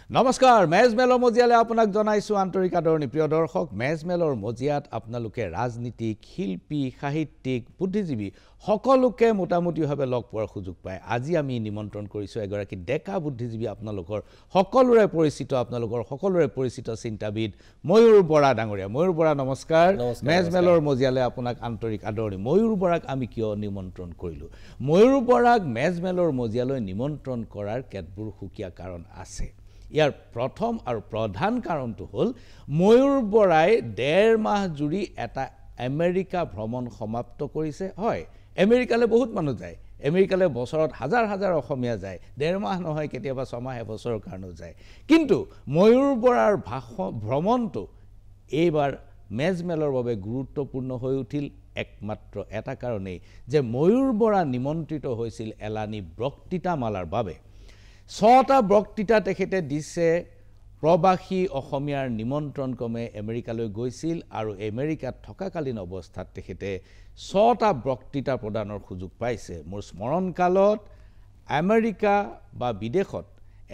নমস্কাৰ মেজমেলৰ মজিয়ালে আপোনাক জনাইছো আন্তৰিক আদৰণি প্ৰিয় দৰ্শক মেজমেলৰ মজিয়াত আপোনালোকে ৰাজনীতিক শিল্পী সাহিত্যিক বুদ্ধিজীৱী সকলোকে মোটামুটিভাৱে লগ পোৱাৰ সুযোগ পায় আজি আমি নিমন্ত্ৰণ কৰিছো এগৰাকী ডেকা বুদ্ধিজীৱী আপোনালোকৰ সকলোৰে পৰিচিত চিন্তাবিদ ময়ূৰ বৰা ডাঙৰীয়া ময়ূৰ বৰা নমস্কাৰ মেজমেলৰ মজিয়ালে আপোনাক আন্তৰিক আদৰণি ময়ূৰ বৰাক আমি কিয় নিমন্ত্ৰণ কৰিলো ময়ূৰ বৰাক মেজমেলৰ মজিয়ালৈ নিমন্ত্ৰণ কৰাৰ কেতবোৰ সুকীয়া কাৰণ আছে ইয়াৰ প্ৰথম আৰু প্ৰধান কাৰণটো হ'ল ময়ূৰ বৰাই 1.5 মাহ জুৰি এটা আমেৰিকা ভ্ৰমণ সমাপ্ত কৰিছে হয় আমেৰিকালৈ বহুত মানুহ যায় আমেৰিকালৈ বছৰত হাজাৰ হাজাৰ অসমীয়া যায় 1.5 মাহ নহয় কেতিয়াবা 6 মাহ এবছৰৰ কাৰণেও যায় কিন্তু ময়ূৰ বৰাৰ ভ্ৰমণটো এইবাৰ মেজমেলৰ বাবে গুৰুত্বপূৰ্ণ হৈ উঠিল একমাত্ৰ এটা কাৰণেই যে ময়ূৰ বৰা নিমন্ত্ৰিত হৈছিল এলানি বক্তৃতামালাৰ বাবে 6টা বক্তৃতা তেখেতে দিছে প্ৰবাসী অসমীয়াৰ নিমন্ত্ৰণ ক্ৰমে আমেৰিকালৈ গৈছিল আৰু আমেৰিকাত থকাকালীন অৱস্থাত তেখেতে 6টা বক্তৃতা প্ৰদানৰ সুযোগ পাইছে মোৰ স্মৰণকালত আমেৰিকা বা বিদেশত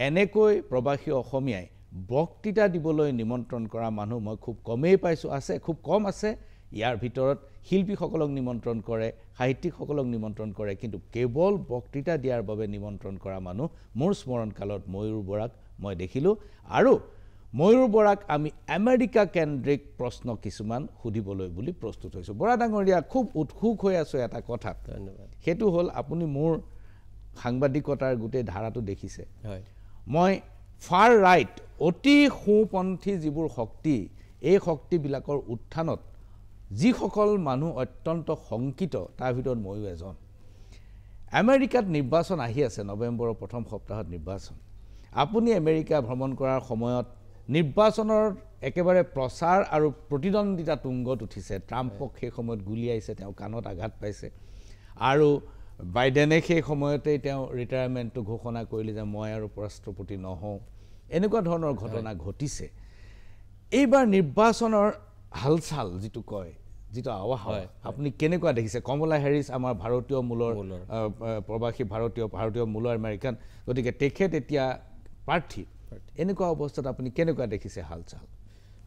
এনেকৈ প্ৰবাসী অসমীয়াই বক্তৃতা দিবলৈ নিমন্ত্ৰণ কৰা মানুহ মই খুব কমেই পাইছো আছে খুব কম আছে ইয়াৰ ভিতৰত শিল্পীসকলক নিমন্ত্ৰণ কৰে সাহিত্যিকসকলক নিমন্ত্ৰণ কৰে কিন্তু কেৱল বক্তৃতা দিয়াৰ বাবে নিমন্ত্ৰণ কৰা মানুহ মোৰ স্মৰণকালত ময়ূৰ বৰাক মই দেখিলো আৰু ময়ূৰ বৰাক আমি আমেৰিকা কেন্দ্ৰিক প্ৰশ্ন কিছুমান সুধিবলৈ বুলি প্ৰস্তুত হৈছো বৰা ডাঙৰীয়া খুব উৎসুক হৈ আছো এটা কথা ধন্যবাদ হেতু হ'ল আপুনি মোৰ সাংবাদিকতাৰ গোটেই ধাৰাটো দেখিছে হয় মই ফাৰ ৰাইট অতি সোঁপন্থী যিবোৰ শক্তি এই শক্তিবিলাকৰ উত্থানত যিসকল মানুহ অত্যন্ত শংকিত তাৰ ভিতৰত ময়ো এজন আমেৰিকাত নিৰ্বাচন আহি আছে নৱেম্বৰৰ প্ৰথম সপ্তাহত নিৰ্বাচন আপুনি আমেৰিকা ভ্ৰমণ কৰাৰ সময়ত নিৰ্বাচনৰ একেবাৰে প্ৰচাৰ আৰু প্ৰতিদ্বন্দ্বিতা তুংগত উঠিছে ট্ৰাম্পক সেই সময়ত গুলিয়াইছে তেওঁ কাণত আঘাত পাইছে আৰু বাইডেনে সেই সময়তেই তেওঁ ৰিটায়াৰমেণ্টটো ঘোষণা কৰিলে যে মই আৰু ৰাষ্ট্ৰপতি নহওঁ এনেকুৱা ধৰণৰ ঘটনা ঘটিছে এইবাৰ নিৰ্বাচনৰ হালচাল যিটো কয় যিটো আৱাহ আপুনি কেনেকুৱা দেখিছে কমলা হেৰিছ আমাৰ ভাৰতীয় মূলৰ প্ৰবাসী ভাৰতীয় মূলৰ আমেৰিকান গতিকে তেখেত এতিয়া প্ৰাৰ্থী এনেকুৱা অৱস্থাত আপুনি কেনেকুৱা দেখিছে হালচাল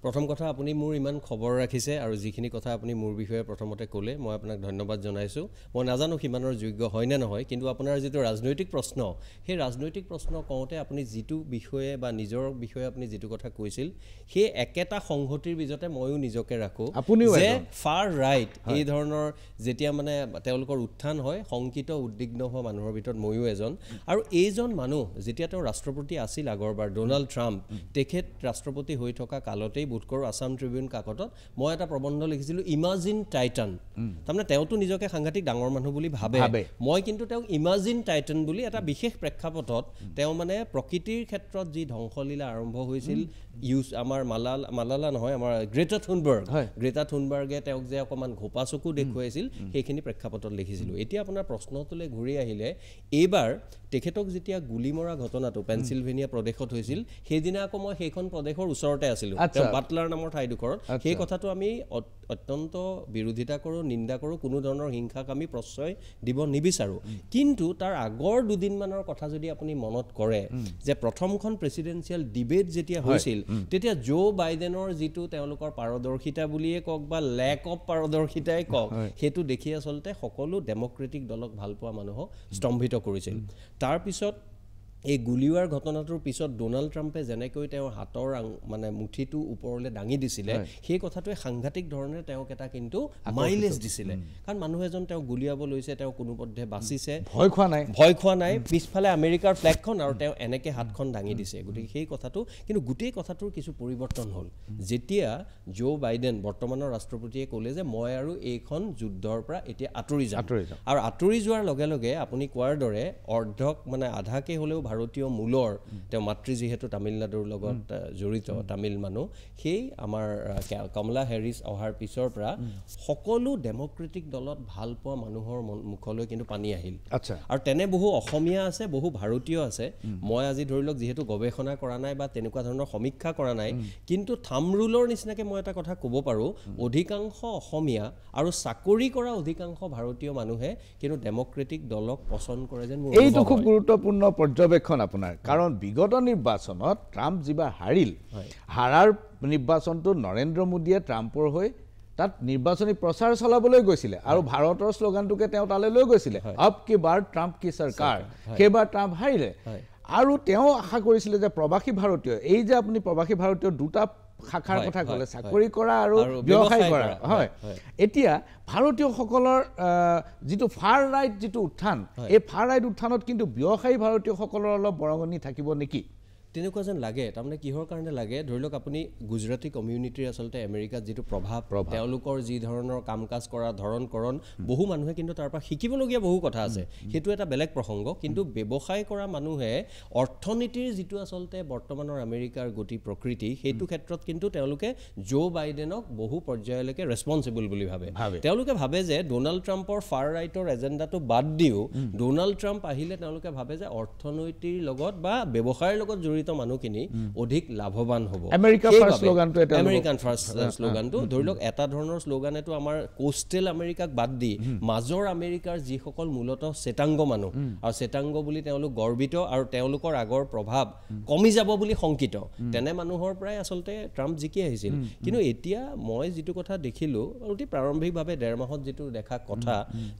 প্ৰথম কথা আপুনি মোৰ ইমান খবৰ ৰাখিছে আৰু যিখিনি কথা আপুনি মোৰ বিষয়ে প্ৰথমতে ক'লে মই আপোনাক ধন্যবাদ জনাইছো মই নাজানো কিমানৰ যোগ্য হয় নে নহয় কিন্তু আপোনাৰ যিটো ৰাজনৈতিক প্ৰশ্ন সেই ৰাজনৈতিক প্ৰশ্ন কওঁতে আপুনি যিটো বিষয়ে বা নিজৰ বিষয়ে আপুনি যিটো কথা কৈছিল সেই একেটা সংহতিৰ বিজতে ময়ো নিজকে ৰাখো যে ফাৰ ৰাইট এই ধৰণৰ যেতিয়া মানে তেওঁলোকৰ উত্থান হয় শংকিত উদ্বিগ্ন হোৱা মানুহৰ ভিতৰত ময়ো এজন আৰু এইজন মানুহ যেতিয়া তেওঁ ৰাষ্ট্ৰপতি আছিল আগৰবাৰ ডোনাল্ড ট্ৰাম্প তেখেত ৰাষ্ট্ৰপতি হৈ থকা কালতেই বুটকৰ আসাম ট্ৰিবিউন কাকতত মই এটা প্ৰবন্ধ লিখিছিলো ইমাজিন টাইটান তাৰমানে তেওঁতো নিজকে সাংঘাতিক ডাঙৰ মানুহ বুলি ভাবে মই কিন্তু তেওঁক ইমাজিন টাইটান বুলি এটা বিশেষ প্ৰেক্ষাপটত তেওঁ মানে প্ৰকৃতিৰ ক্ষেত্ৰত যি ধ্বংসলীলা আৰম্ভ হৈছিল আমাৰ মালালা নহয় আমাৰ গ্ৰেটা থুনবাৰ্গে তেওঁক যে অকণমান ঘোপা চকু দেখুৱাইছিল সেইখিনি প্ৰেক্ষাপটত লিখিছিলো এতিয়া আপোনাৰ প্ৰশ্নটোলৈ ঘূৰি আহিলে এইবাৰ তেখেতক যেতিয়া গুলি মৰা ঘটনাটো পেনচিলভেনিয়া প্ৰদেশত হৈছিল সেইদিনা আকৌ মই সেইখন প্ৰদেশৰ ওচৰতে আছিলো বাটলাৰ নামৰ ঠাইডোখৰত সেই কথাটো আমি অত্যন্ত বিৰোধিতা কৰোঁ নিন্দা কৰোঁ কোনো ধৰণৰ হিংসাক আমি প্ৰশ্ৰয় দিব নিবিচাৰোঁ কিন্তু তাৰ আগৰ দুদিনমানৰ কথা যদি আপুনি মনত কৰে যে প্ৰথমখন প্ৰেচিডেন্সিয়েল ডিবেট যেতিয়া হৈছিল তেতিয়া জো বাইডেনৰ যিটো তেওঁলোকৰ পাৰদৰ্শিতা বুলিয়ে কওক বা লেক অফ পাৰদৰ্শিতাই কওক সেইটো দেখি আচলতে সকলো ডেমক্ৰেটিক দলক ভাল পোৱা মানুহক স্তম্ভিত কৰিছিল তাৰপিছত এই গুলিওৱাৰ ঘটনাটোৰ পিছত ডোনাল্ড ট্ৰাম্পে যেনেকৈ তেওঁৰ হাতৰ মানে মুঠিটো ওপৰলৈ দাঙি দিছিলে সেই কথাটোৱে সাংঘাতিক ধৰণে তেওঁক এটা কিন্তু মাইলেজ দিছিলে কাৰণ মানুহ এজন তেওঁ গুলিয়াব লৈছে তেওঁ কোনোপধ্যে বাচিছে ভয় খোৱা নাই পিছফালে আমেৰিকাৰ ফ্লেগখন আৰু তেওঁ এনেকৈ হাতখন দাঙি দিছে গতিকে সেই কথাটো কিন্তু গোটেই কথাটোৰ কিছু পৰিৱৰ্তন হ'ল যেতিয়া জো বাইডেন বৰ্তমানৰ ৰাষ্ট্ৰপতিয়ে ক'লে যে মই আৰু এইখন যুদ্ধৰ পৰা এতিয়া আঁতৰি যাম আৰু আঁতৰি যোৱাৰ লগে লগে আপুনি কোৱাৰ দৰে অৰ্ধক মানে আধাকে হ'লেও ভাৰতীয় মূলৰ তেওঁ মাতৃ যিহেতু তামিলনাডুৰ লগত জড়িত তামিল মানুহ সেই আমাৰ কমলা হেৰিছ অহাৰ পিছৰ পৰা সকলো ডেমক্ৰেটিক দলত ভাল পোৱা মানুহৰ মুখলৈ কিন্তু পানী আহিল আৰু তেনে বহু অসমীয়া আছে বহু ভাৰতীয় আছে মই আজি ধৰি লওক যিহেতু গৱেষণা কৰা নাই বা তেনেকুৱা ধৰণৰ সমীক্ষা কৰা নাই কিন্তু থাম ৰুলৰ নিচিনাকে মই এটা কথা ক'ব পাৰোঁ অধিকাংশ অসমীয়া আৰু চাকৰি কৰা অধিকাংশ ভাৰতীয় মানুহে কিন্তু ডেমক্ৰেটিক দলক পছন্দ কৰে যেন মোৰ এইটো খুব গুৰুত্বপূৰ্ণ পৰ্যবেক্ষণ পৰ্যবেক্ষণ আপোনাৰ কাৰণ বিগত নিৰ্বাচনত ট্ৰাম্প যিবাৰ হাৰাৰ নিৰ্বাচনটো নৰেন্দ্ৰ মোদীয়ে ট্ৰাম্পৰ হৈ তাত নিৰ্বাচনী প্ৰচাৰ চলাবলৈ গৈছিলে আৰু ভাৰতৰ শ্লোগানটোকে তেওঁ তালৈ লৈ গৈছিলে আব কি বাৰ ট্ৰাম্প কি চৰকাৰ সেইবাৰ ট্ৰাম্প হাৰিলে আৰু তেওঁ আশা কৰিছিলে যে প্ৰবাসী ভাৰতীয় এই যে আপুনি প্ৰবাসী ভাৰতীয় দুটা শাখাৰ কথা ক'লে চাকৰি কৰা আৰু ব্যৱসায় কৰা হয় এতিয়া ভাৰতীয়সকলৰ যিটো ফাৰ ৰাইট যিটো উত্থান এই ফাৰ ৰাইট উত্থানত কিন্তু ব্যৱসায়ী ভাৰতীয়সকলৰ অলপ বৰঙণি থাকিব নেকি তেনেকুৱা যেন লাগে তাৰমানে কিহৰ কাৰণে লাগে ধৰি লওক আপুনি গুজৰাটী কমিউনিটিৰ আচলতে আমেৰিকাত যিটো প্ৰভাৱ তেওঁলোকৰ যি ধৰণৰ কাম কাজ কৰা ধৰণকৰণ বহু মানুহে কিন্তু তাৰ পৰা শিকিবলগীয়া বহু কথা আছে সেইটো এটা বেলেগ প্ৰসংগ কিন্তু ব্যৱসায় কৰা মানুহে অৰ্থনীতিৰ যিটো আচলতে বৰ্তমানৰ আমেৰিকাৰ গতি প্ৰকৃতি সেইটো ক্ষেত্ৰত কিন্তু তেওঁলোকে জো বাইডেনক বহু পৰ্যায়লৈকে ৰেছপন্সিবল বুলি ভাবে তেওঁলোকে ভাবে যে ডোনাল্ড ট্ৰাম্পৰ ফাৰ ৰাইটৰ এজেণ্ডাটো বাদ দিও ডোনাল্ড ট্ৰাম্প আহিলে তেওঁলোকে ভাবে যে অৰ্থনীতিৰ লগত বা ব্যৱসায়ৰ লগত জড়িত মানুহখিনি অধিক লাভৱান হ'ব আমেৰিকান ফাৰ্ষ্ট শ্লোগানটো ধৰি লওক এটা ধৰণৰ শ্লোগান এটো আমাৰ কোষ্টেল আমেৰিকাক বাদ দি মাজৰ আমেৰিকাৰ যিসকল মূলতঃ চেতাংগ মানুহ আৰু চেতাংগ বুলি তেওঁলোক গৰ্বিত আৰু তেওঁলোকৰ আগৰ প্ৰভাৱ কমি যাব বুলি শংকিত তেনে মানুহৰ পৰাই আচলতে ট্ৰাম্প জিকি আহিছিল কিন্তু এতিয়া মই যিটো কথা দেখিলো অতি প্ৰাৰম্ভিকভাৱে 1.5 মাহত যিটো দেখা কথা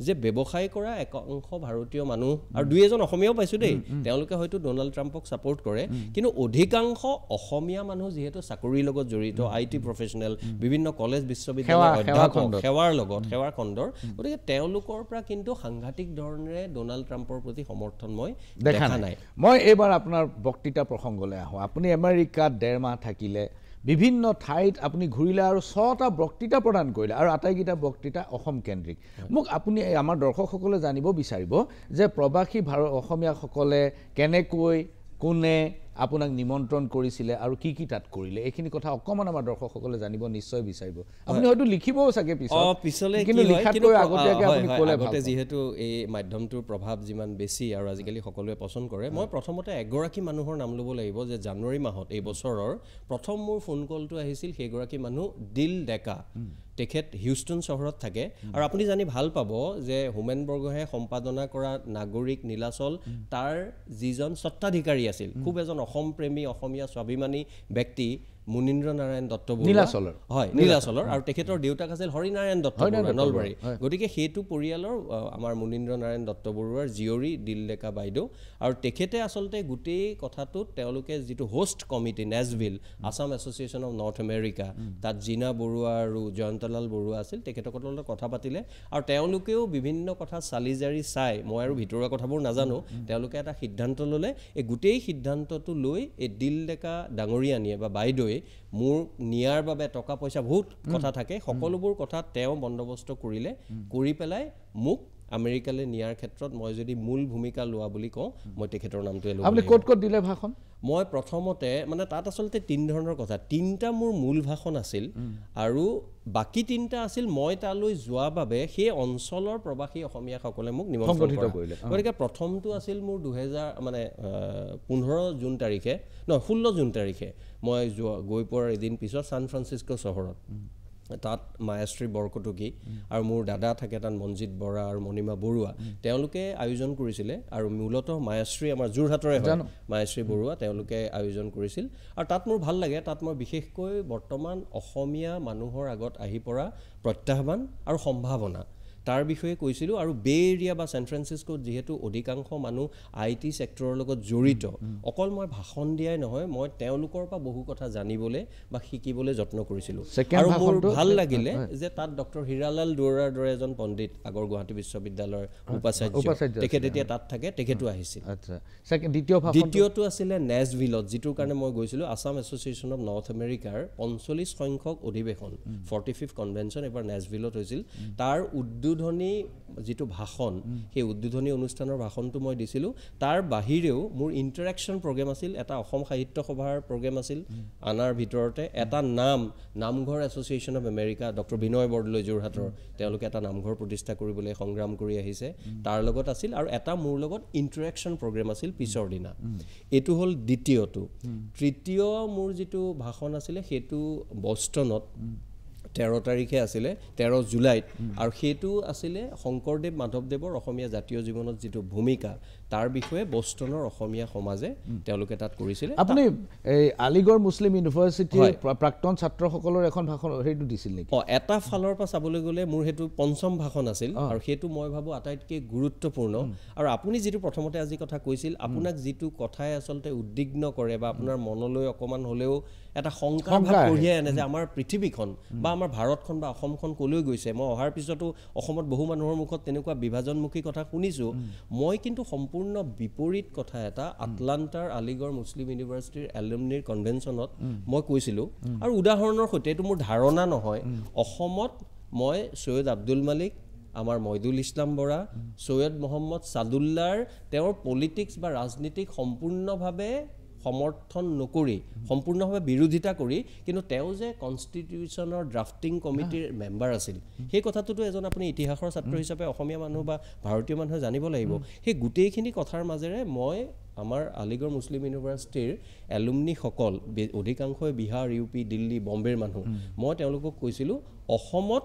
যে ব্যৱসায় কৰা একাংশ ভাৰতীয় মানুহ আৰু দুই এজন অসমীয়াও পাইছো দেই তেওঁলোকে হয়তো ডোনাল্ড ট্ৰাম্পক সাপোৰ্ট কৰে কিন্তু অধিকাংশ অসমীয়া মানুহ যেহেতু চাকৰিৰ লগত জড়িত আইটি প্ৰফেশনাল বিভিন্ন কলেজ বিশ্ববিদ্যালয় অধ্যাপক সেৱাৰ খণ্ডৰ গতিকে তেওঁলোকৰ পৰা কিন্তু সাংঘাতিক ধৰণে ডোনাল্ড ট্ৰাম্পৰ প্ৰতি সমৰ্থন মই দেখা নাই মই এইবাৰ আপোনাৰ বক্তৃতা প্ৰসংগলৈ আহোঁ আপুনি আমেৰিকাত 1.5 মাহ থাকিলে বিভিন্ন ঠাইত আপুনি ঘূৰিলে আৰু 6টা বক্তৃতা প্ৰদান কৰিলে আৰু আটাইকেইটা বক্তৃতা অসম কেন্দ্ৰিক মোক আপুনি আমাৰ দৰ্শকসকলে জানিব বিচাৰিব যে প্ৰবাসী অসমীয়াসকলে কেনেকৈ কোনে আপোনাক নিমন্ত্ৰণ কৰিছিলে আৰু কি কি তাত কৰিলে এইখিনি কথা অকমান আমাৰ দৰ্শকসকলে জানিব নিশ্চয় বিচাৰিব আপুনি হয়তো লিখিবও চাগে পিছলে কিন্তু লিখাতকৈ আগতীয়াকৈ আপুনি ক'লে ভাল যেহেতু এই মাধ্যমটোৰ প্ৰভাৱ যিমান বেছি আৰু আজিকালি সকলোৱে পছন্দ কৰে মই প্ৰথমতে এগৰাকী মানুহৰ নাম ল'ব লাগিব যে জানুৱাৰী মাহত এই বছৰৰ প্ৰথম মোৰ ফোন কলটো আহিছিল সেইগৰাকী মানুহ দিল ডেকা তেখেত হিউষ্টন চহৰত থাকে আৰু আপুনি জানি ভাল পাব যে হোমেন বৰগোহাঁয়ে সম্পাদনা কৰা নাগৰিক নীলাচল তাৰ যিজন স্বত্বাধিকাৰী আছিল খুব এজন অসম প্ৰেমী অসমীয়া স্বাভিমানী ব্যক্তি মুনীন্দ্ৰ নাৰায়ণ দত্ত বৰুৱা হয় নীলাচলৰ আৰু তেখেতৰ দেউতাক আছিল হৰিনাৰায়ণ দত্ত বৰুৱা নলবাৰী গতিকে সেইটো পৰিয়ালৰ আমাৰ মুনীন্দ্ৰ নাৰায়ণ দত্ত বৰুৱাৰ জীয়ৰী দিল ডেকা বাইদেউ আৰু তেখেতে আচলতে গোটেই কথাটোত তেওঁলোকে যিটো host committee Nashville Assam association of North America তাত জিনা বৰুৱা আৰু জয়ন্তলাল বৰুৱা আছিল তেখেতসকলৰ লগত কথা পাতিলে আৰু তেওঁলোকেও বিভিন্ন কথা চালি জাৰি চাই মই আৰু ভিতৰুৱা কথাবোৰ নাজানো তেওঁলোকে এটা সিদ্ধান্ত ল'লে এই গোটেই সিদ্ধান্তটো লৈ এই দিল ডেকা ডাঙৰীয়ানীয়ে বা বাইদেউ মোৰ নিয়াৰ বাবে টকা পইচা বহুত কথা থাকে সকলোবোৰ কথা তেওঁ বন্দবস্ত কৰিলে কৰি পেলাই মোক আমেৰিকালৈ নিয়াৰ ক্ষেত্ৰত মই যদি মূল ভূমিকা লোৱা বুলি কওঁ মই তেখেতৰ নামটো ল'ব আপুনি ক'ত ক'ত দিলে ভাষণ মই প্ৰথমতে মানে তাত আচলতে 3 ধৰণৰ কথা 3টা মোৰ মূল ভাষণ আছিল আৰু বাকি 3টা আছিল মই তালৈ যোৱা বাবে সেই অঞ্চলৰ প্ৰবাসী অসমীয়াসকলে মোক নিমন্ত্ৰণ কৰিলে গতিকে প্ৰথমটো আছিল মোৰ 15 জুন তাৰিখে 16 জুন তাৰিখে মই গৈ পোৱাৰ এদিন পিছত সান ফ্ৰান্সিস্কো চহৰত তাত মায়াশ্ৰী বৰকটকী আৰু মোৰ দাদা থাকে তাত মনজিত বৰা আৰু মণিমা বৰুৱা তেওঁলোকে আয়োজন কৰিছিলে আৰু মূলতঃ মায়াশ্ৰী আমাৰ যোৰহাটৰে হয় মায়াশ্ৰী বৰুৱা তেওঁলোকে আয়োজন কৰিছিল আৰু তাত মোৰ ভাল লাগে তাত মই বিশেষকৈ বৰ্তমান অসমীয়া মানুহৰ আগত আহি পৰা প্ৰত্যাহ্বান আৰু সম্ভাৱনা তাৰ বিষয়ে কৈছিলোঁ আৰু বে এৰিয়া বা সান ফ্ৰান্সিস্কোত যেহেতু অধিকাংশ মানুহ আইটি সেক্টৰৰ লগত জড়িত অকল মই ভাষণ দিয়াই নহয় মই তেওঁলোকৰ পৰা বহু কথা জানিবলৈ বা শিকিবলৈ যত্ন কৰিছিলোঁ আৰু মোৰ ভাল লাগিলে যে তাত ডক্টৰ হীৰালাল দুৱৰাৰ দৰে এজন পণ্ডিত আগৰ গুৱাহাটী বিশ্ববিদ্যালয়ৰ উপাচাৰ্য তেখেত এতিয়া তাত থাকে তেখেতো আহিছিল আচ্ছা দ্বিতীয়টো আছিলে নেজভিলত যিটোৰ কাৰণে মই গৈছিলোঁ আসাম এছ'চিয়েশ্যন অফ নৰ্থ আমেৰিকাৰ 45 সংখ্যক অধিৱেশন 45th কনভেনশ্যন এবাৰ নেজভিলত হৈছিল তাৰ উদ্বোধনী যিটো ভাষণ সেই উদ্বোধনী অনুষ্ঠানৰ ভাষণটো মই দিছিলোঁ তাৰ বাহিৰেও মোৰ ইণ্টাৰেকশ্যন প্ৰগ্ৰেম আছিল এটা অসম সাহিত্য সভাৰ প্ৰগ্ৰেম আছিল আনাৰ ভিতৰতে এটা নামঘৰ এছ'চিয়েশ্যন অফ আমেৰিকা ডক্টৰ বিনয় বৰদলৈ যোৰহাটৰ তেওঁলোকে এটা নামঘৰ প্ৰতিষ্ঠা কৰিবলৈ সংগ্ৰাম কৰি আহিছে তাৰ লগত আছিল আৰু এটা মোৰ লগত ইণ্টাৰেকশ্যন প্ৰগ্ৰেম আছিল পিছৰ দিনা এইটো হ'ল দ্বিতীয়টো তৃতীয় মোৰ যিটো ভাষণ আছিলে সেইটো বষ্টনত 13 তাৰিখে আছিলে 13 জুলাইত আৰু সেইটো আছিলে শংকৰদেৱ মাধৱদেৱৰ অসমীয়া জাতীয় জীৱনত যিটো ভূমিকা তাৰ বিষয়ে বষ্টনৰ অসমীয়া সমাজে তেওঁলোকে তাত কৰিছিলে আপুনি এই আলিগড় মুছলিম ইউনিভাৰ্চিটিৰ প্ৰাক্তন ছাত্ৰসকলৰ এখন ভাষণ হেৰিটো দিছিল নেকি এটা ফালৰ পৰা চাবলৈ গ'লে মোৰ সেইটো পঞ্চম ভাষণ আছিল আৰু সেইটো মই ভাবো আটাইতকৈ গুৰুত্বপূৰ্ণ আৰু আপুনি যিটো প্ৰথমতে আজি কথা কৈছিল আপোনাক যিটো কথাই আচলতে উদ্বিগ্ন কৰে বা আপোনাৰ মনলৈ অকমান হ'লেও এটা শংকা ভাৱ কঢ়িয়াই আনে যে আমাৰ পৃথিৱীখন বা আমাৰ ভাৰতখন বা অসমখন কলৈ গৈছে মই অহাৰ পিছতো অসমত বহু মানুহৰ মুখত তেনেকুৱা বিভাজনমুখী কথা শুনিছোঁ মই কিন্তু সম্পূৰ্ণ বিপৰীত কথা এটা আটলাণ্টাৰ আলিগড় মুছলিম ইউনিভাৰ্চিটিৰ এলুমনিৰ কনভেনশ্যনত মই কৈছিলোঁ আৰু উদাহৰণৰ সৈতে এইটো মোৰ ধাৰণা নহয় অসমত মই সৈয়দ আব্দুল মালিক আমাৰ মইদুল ইছলাম বৰা সৈয়দ মহম্মদ সাদুল্লাৰ তেওঁৰ পলিটিক্স বা ৰাজনীতিক সম্পূৰ্ণভাৱে সমৰ্থন নকৰি সম্পূৰ্ণভাৱে বিৰোধিতা কৰি কিন্তু তেওঁ যে কনষ্টিটিউশ্যনৰ ড্ৰাফটিং কমিটিৰ মেম্বাৰ আছিল সেই কথাটোতো এজন আপুনি ইতিহাসৰ ছাত্ৰ হিচাপে অসমীয়া মানুহ বা ভাৰতীয় মানুহে জানিব লাগিব সেই গোটেইখিনি কথাৰ মাজেৰে মই আমাৰ আলিগড় মুছলিম ইউনিভাৰ্চিটিৰ এলুমনিসকল অধিকাংশই বিহাৰ ইউ পি দিল্লী বম্বেৰ মানুহ মই তেওঁলোকক কৈছিলোঁ অসমত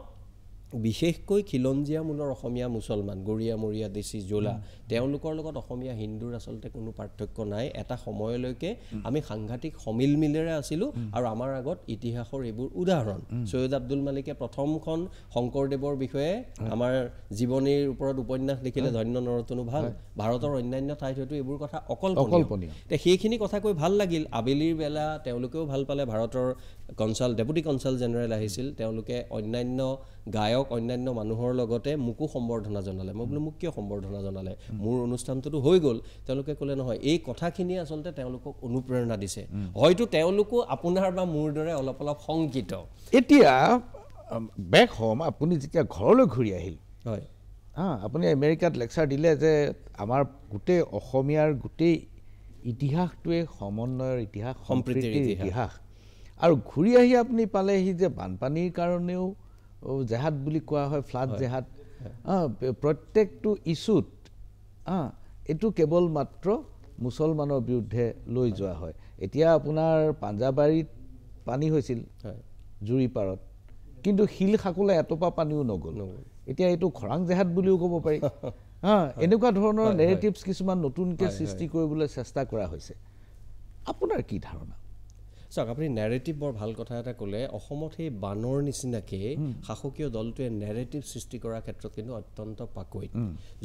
বিশেষকৈ খিলঞ্জীয়া মূলৰ অসমীয়া মুছলমান গৰীয়া মৰীয়া দেশী জোলা তেওঁলোকৰ লগত অসমীয়া হিন্দুৰ আচলতে কোনো পাৰ্থক্য নাই এটা সময়লৈকে আমি সাংঘাতিক সমিলমিলেৰে আছিলোঁ আৰু আমাৰ আগত ইতিহাসৰ এইবোৰ উদাহৰণ সৈয়দ আব্দুল মালিকে প্ৰথমখন শংকৰদেৱৰ বিষয়ে আমাৰ জীৱনীৰ ওপৰত উপন্যাস লিখিলে ধন্য নৰতনু ভাল ভাৰতৰ অন্যান্য ঠাইত হয়তো এইবোৰ কথা অকল্পনীয় সেইখিনি কথা কৈ ভাল লাগিল আবেলিৰ বেলা তেওঁলোকেও ভাল পালে ভাৰতৰ ডেপুটি কনচাল জেনেৰেল আহিছিল তেওঁলোকে অন্যান্য গায়ক অন্যান্য মানুহৰ লগতে মোকো সম্বৰ্ধনা জনালে মই বোলো মোক কিয় সম্বৰ্ধনা জনালে মোৰ অনুষ্ঠানটোতো হৈ গ'ল তেওঁলোকে ক'লে নহয় এই কথাখিনি আচলতে তেওঁলোকক অনুপ্ৰেৰণা দিছে হয়তো তেওঁলোকো আপোনাৰ বা মোৰ দৰে অলপ অলপ শংকিত এতিয়া বেক হোম আপুনি যেতিয়া ঘৰলৈ ঘূৰি আহিল হয় আপুনি আমেৰিকাত লেকচাৰ দিলে যে আমাৰ গোটেই অসমীয়াৰ গোটেই ইতিহাসটোৱে সমন্বয়ৰ ইতিহাস সম্প্ৰীতিৰ ইতিহাস আৰু ঘূৰি আহি আপুনি পালেহি যে বানপানীৰ কাৰণেও জেহাদ বুলি কোৱা হয় ফ্লাড জেহাদ প্ৰত্যেকটো ইছ্যুত এইটো কেৱল মাত্ৰ মুছলমানৰ বিৰুদ্ধে লৈ যোৱা হয় এতিয়া আপোনাৰ পাঞ্জাবাৰীত পানী হৈছিল জুৰি পাৰত কিন্তু শিল খাকলে এটোপা পানীও নগ'ল এতিয়া এইটো খৰাং জেহাদ বুলিও ক'ব পাৰি এনেকুৱা ধৰণৰ নেৰেটিভছ কিছুমান নতুনকৈ সৃষ্টি কৰিবলৈ চেষ্টা কৰা হৈছে আপোনাৰ কি ধাৰণা চাওক আপুনি নেৰেটিভ বৰ ভাল কথা এটা ক'লে অসমত সেই বানৰ নিচিনাকৈ শাসকীয় দলটোৱে নেৰেটিভ সৃষ্টি কৰাৰ ক্ষেত্ৰত কিন্তু অত্যন্ত পাকৈত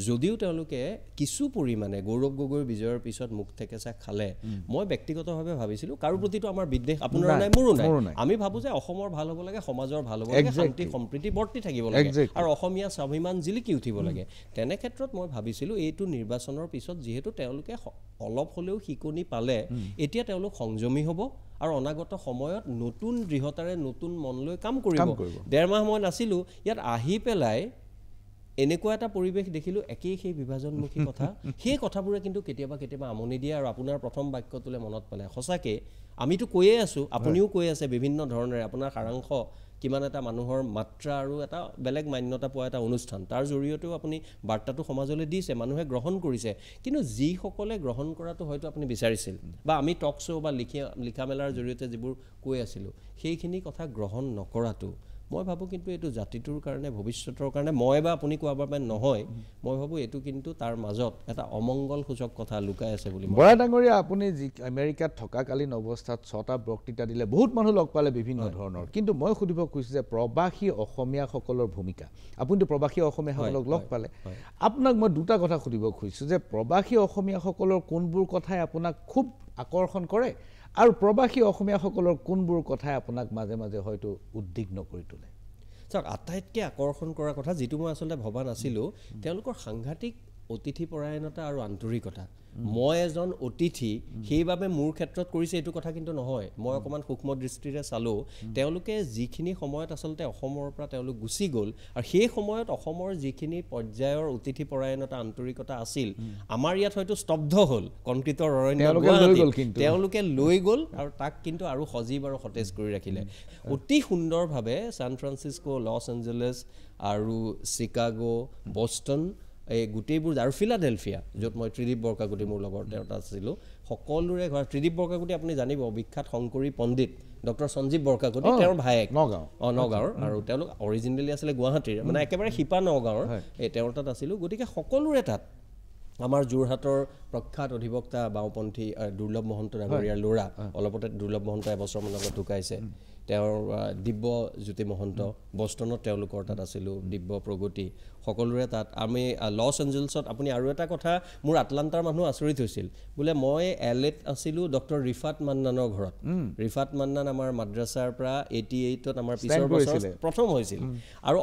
যদিও তেওঁলোকে কিছু পৰিমাণে গৌৰৱ গগৈৰ বিজয়ৰ পিছত মুখ থেকেচা খালে মই ব্যক্তিগতভাৱে ভাবিছিলোঁ কাৰো প্ৰতিটো আমাৰ বিদ্বেষ আপোনাৰ নাই মোৰো নাই আমি ভাবোঁ যে অসমৰ ভাল হ'ব লাগে সমাজৰ ভাল হ'ব লাগে শান্তি সম্প্ৰীতি বৰ্তি থাকিব লাগে আৰু অসমীয়া স্বাভিমান জিলিকি উঠিব লাগে তেনে ক্ষেত্ৰত মই ভাবিছিলোঁ এইটো নিৰ্বাচনৰ পিছত যিহেতু তেওঁলোকে অলপ হ'লেও শিকনি পালে এতিয়া তেওঁলোক সংযমী হ'ব আৰু অনাগত সময়ত নতুন দৃঢ়তাৰে নতুন মন লৈ কাম কৰিব 1.5 মাহ মই নাছিলোঁ ইয়াত আহি পেলাই এনেকুৱা এটা পৰিৱেশ দেখিলোঁ একেই সেই বিভাজনমুখী কথা সেই কথাবোৰে কিন্তু কেতিয়াবা কেতিয়াবা আমনি দিয়ে আৰু আপোনাৰ প্ৰথম বাক্যটোলে মনত পেলাই সঁচাকৈ আমিতো কৈয়ে আছোঁ আপুনিও কৈ আছে বিভিন্ন ধৰণেৰে আপোনাৰ সাৰাংশ কিমান এটা মানুহৰ মাত্ৰা আৰু এটা বেলেগ মান্যতা পোৱা এটা অনুষ্ঠান তাৰ জৰিয়তেও আপুনি বাৰ্তাটো সমাজলৈ দিছে মানুহে গ্ৰহণ কৰিছে কিন্তু যিসকলে গ্ৰহণ কৰাটো হয়তো আপুনি বিচাৰিছিল বা আমি টক শ্ব' বা লিখা মেলাৰ জৰিয়তে যিবোৰ কৈ আছিলোঁ সেইখিনি কথা গ্ৰহণ নকৰাটো মই ভাবোঁ কিন্তু এইটো জাতিটোৰ কাৰণে ভৱিষ্যতৰ কাৰণে মই বা আপুনি কোৱাৰ বাবে নহয় মই ভাবোঁ এইটো কিন্তু তাৰ মাজত এটা অমংগলসূচক কথা লুকাই আছে বুলি বৰা ডাঙৰীয়া আপুনি যি আমেৰিকাত থকাকালীন অৱস্থাত 6টা বক্তৃতা দিলে বহুত মানুহ লগ পালে বিভিন্ন ধৰণৰ কিন্তু মই সুধিব খুজিছোঁ যে প্ৰবাসী অসমীয়াসকলৰ ভূমিকা আপুনিতো প্ৰবাসী অসমীয়াসকলক লগ পালে আপোনাক মই দুটা কথা সুধিব খুজিছোঁ যে প্ৰবাসী অসমীয়াসকলৰ কোনবোৰ কথাই আপোনাক খুব আকৰ্ষণ কৰে আৰু প্ৰবাসী অসমীয়াসকলৰ কোনবোৰ কথাই আপোনাক মাজে মাজে হয়তো উদ্বিগ্ন কৰি তোলে চাওক আটাইতকৈ আকৰ্ষণ কৰা কথা যিটো মই আচলতে ভবা নাছিলোঁ তেওঁলোকৰ সাংঘাতিক অতিথিপৰায়ণতা আৰু আন্তৰিকতা মই এজন অতিথি সেইবাবে মোৰ ক্ষেত্ৰত কৰিছে এইটো কথা কিন্তু নহয় মই অকণমান সূক্ষ্ম দৃষ্টিৰে চালোঁ তেওঁলোকে যিখিনি সময়ত আচলতে অসমৰ পৰা তেওঁলোক গুচি গ'ল আৰু সেই সময়ত অসমৰ যিখিনি পৰ্যায়ৰ অতিথিপৰায়ণতা আন্তৰিকতা আছিল আমাৰ ইয়াত হয়তো স্তব্ধ হ'ল কংক্ৰিটৰ অৰণ্য তেওঁলোকে লৈ গ'ল আৰু তাক কিন্তু আৰু সজীৱ আৰু সতেজ কৰি ৰাখিলে অতি সুন্দৰভাৱে ছান ফ্ৰান্সিস্কো লছ এঞ্জেলেছ আৰু চিকাগো বষ্টন এই গোটেইবোৰ আৰু ফিলাডেলফিয়া য'ত মই ত্ৰিদীপ বৰকাকতি মোৰ লগৰ তেওঁ তাত আছিলোঁ সকলোৰে ঘৰ ত্ৰিদীপ বৰকাকতি আপুনি জানিব বিখ্যাত শংকৰী পণ্ডিত ডক্টৰ সঞ্জীৱ বৰকাকতি তেওঁৰ ভায়েক নগাঁৱৰ আৰু তেওঁলোক অৰিজিনেলি আছিলে গুৱাহাটীৰ মানে একেবাৰে শিপা নগাঁৱৰ এই তেওঁৰ তাত আছিলোঁ গতিকে সকলোৰে তাত আমাৰ যোৰহাটৰ প্ৰখ্যাত অধিবক্তা বাওঁপন্থী দুৰ্লভ মহন্ত ডাঙৰীয়াৰ ল'ৰা অলপতে দুৰ্লভ মহন্ত এবছৰমান আগত ঢুকাইছে তেওঁৰ দিব্যজ্যোতি মহন্ত বষ্টনত তেওঁলোকৰ তাত আছিলোঁ দিব্য প্ৰগতি সকলোৰে তাত আমি লছ এঞ্জেলছত আপুনি আৰু এটা কথা মোৰ আটলাণ্টাৰ মানুহ আচৰিত হৈছিল বোলে মই এলএত আছিলোঁ ডক্টৰ ৰিফাত মান্নানৰ ঘৰত ৰিফাত মান্নান আমাৰ মাদ্ৰাছাৰ পৰা 88ত আমাৰ পিছৰ বছৰ প্ৰথম হৈছিল আৰু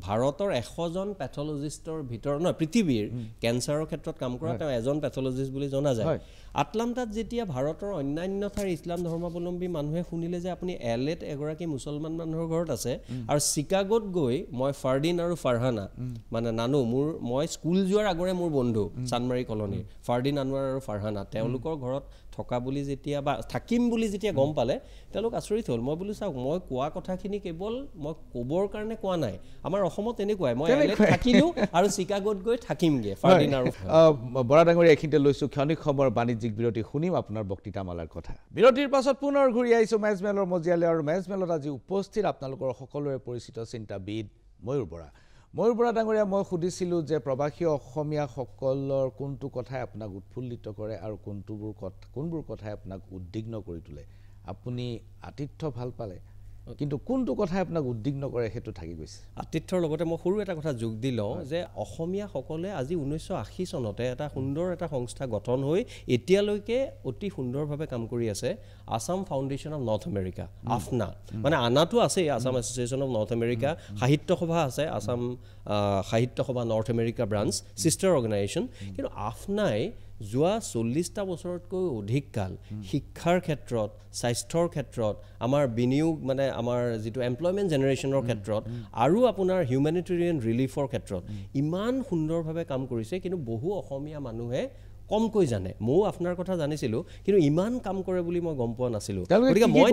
ভাৰতৰ 100জন পেথলজিষ্টৰ ভিতৰত নহয় পৃথিৱীৰ কেঞ্চাৰৰ ক্ষেত্ৰত কাম কৰা তেওঁ এজন পেথলজিষ্ট বুলি জনা যায় আটলাণ্টাত যেতিয়া ভাৰতৰ অন্যান্য ঠাইৰ ইছলাম ধৰ্মাৱলম্বী মানুহে শুনিলে যে আপুনি এলএত এগৰাকী মুছলমান মানুহৰ ঘৰত আছে আৰু চিকাগোত গৈ মই ফাৰ্ডিন আৰু ফাৰহানা মানে নানো মই স্কুল যোৱাৰ আগৰে মোৰ বন্ধু চানমাৰী কলনীৰ ফাৰ্ডিন আনোৱাৰ আৰু ফাৰহানা তেওঁলোকৰ ঘৰত থকা বুলি যেতিয়া বা থাকিম বুলি যেতিয়া গম পালে তেওঁলোক আচৰিত হ'ল মই বোলো চাওক মই কোৱা কথাখিনি কেৱল মই ক'বৰ কাৰণে কোৱা নাই আমাৰ অসমত এনেকুৱাই মই এলএত থাকিলোঁ আৰু চিকাগোত গৈ থাকিমগৈ ফাৰ্ডিন আৰু বৰা ডাঙৰীয়া এইখিনিতে লৈছোঁ ক্ষণিক সময়ৰ বাণিজ্যিক বিৰতি শুনিম আপোনাৰ বক্তৃতামালাৰ কথা বিৰতিৰ পাছত পুনৰ ঘূৰি আহিছোঁ মেজমেলৰ মজিয়ালৈ আৰু মেজমেলত আজি উপস্থিত আপোনালোকৰ সকলোৰে পৰিচিত চিন্তাবিদ ময়ূৰ বৰা ডাঙৰীয়া মই সুধিছিলোঁ যে প্ৰবাসী অসমীয়াসকলৰ কোনটো কথাই আপোনাক উৎফুল্লিত কৰে আৰু কোনবোৰ কথাই আপোনাক উদ্বিগ্ন কৰি তোলে আপুনি আতিথ্য ভাল পালে কিন্তু কোনটো কথাই আপোনাক উদ্বিগ্ন কৰে সেইটো থাকি গৈছে আতিথ্যৰ লগতে মই সৰু এটা কথা যোগ দি লওঁ যে অসমীয়াসকলে আজি 1980 চনতে এটা সুন্দৰ এটা সংস্থা গঠন হৈ এতিয়ালৈকে অতি সুন্দৰভাৱে কাম কৰি আছে Assam foundation of North America আফনা মানে আনাটো আছে Assam association of North America Sahitya Sabha আছে Assam Sahitya Sabha North America branch sister organization কিন্তু আফনাই যোৱা 40টা বছৰতকৈ অধিক কাল শিক্ষাৰ ক্ষেত্ৰত স্বাস্থ্যৰ ক্ষেত্ৰত আমাৰ বিনিয়োগ মানে আমাৰ যিটো এমপ্লয়মেণ্ট জেনেৰেশ্যনৰ ক্ষেত্ৰত আৰু আপোনাৰ হিউমেনিটেৰিয়ান ৰিলিফৰ ক্ষেত্ৰত ইমান সুন্দৰভাৱে কাম কৰিছে কিন্তু বহু অসমীয়া মানুহে কমকৈ জানে ময়ো আপোনাৰ কথা জানিছিলোঁ কিন্তু ইমান কাম কৰে বুলি মই গম পোৱা নাছিলোঁ গতিকে মই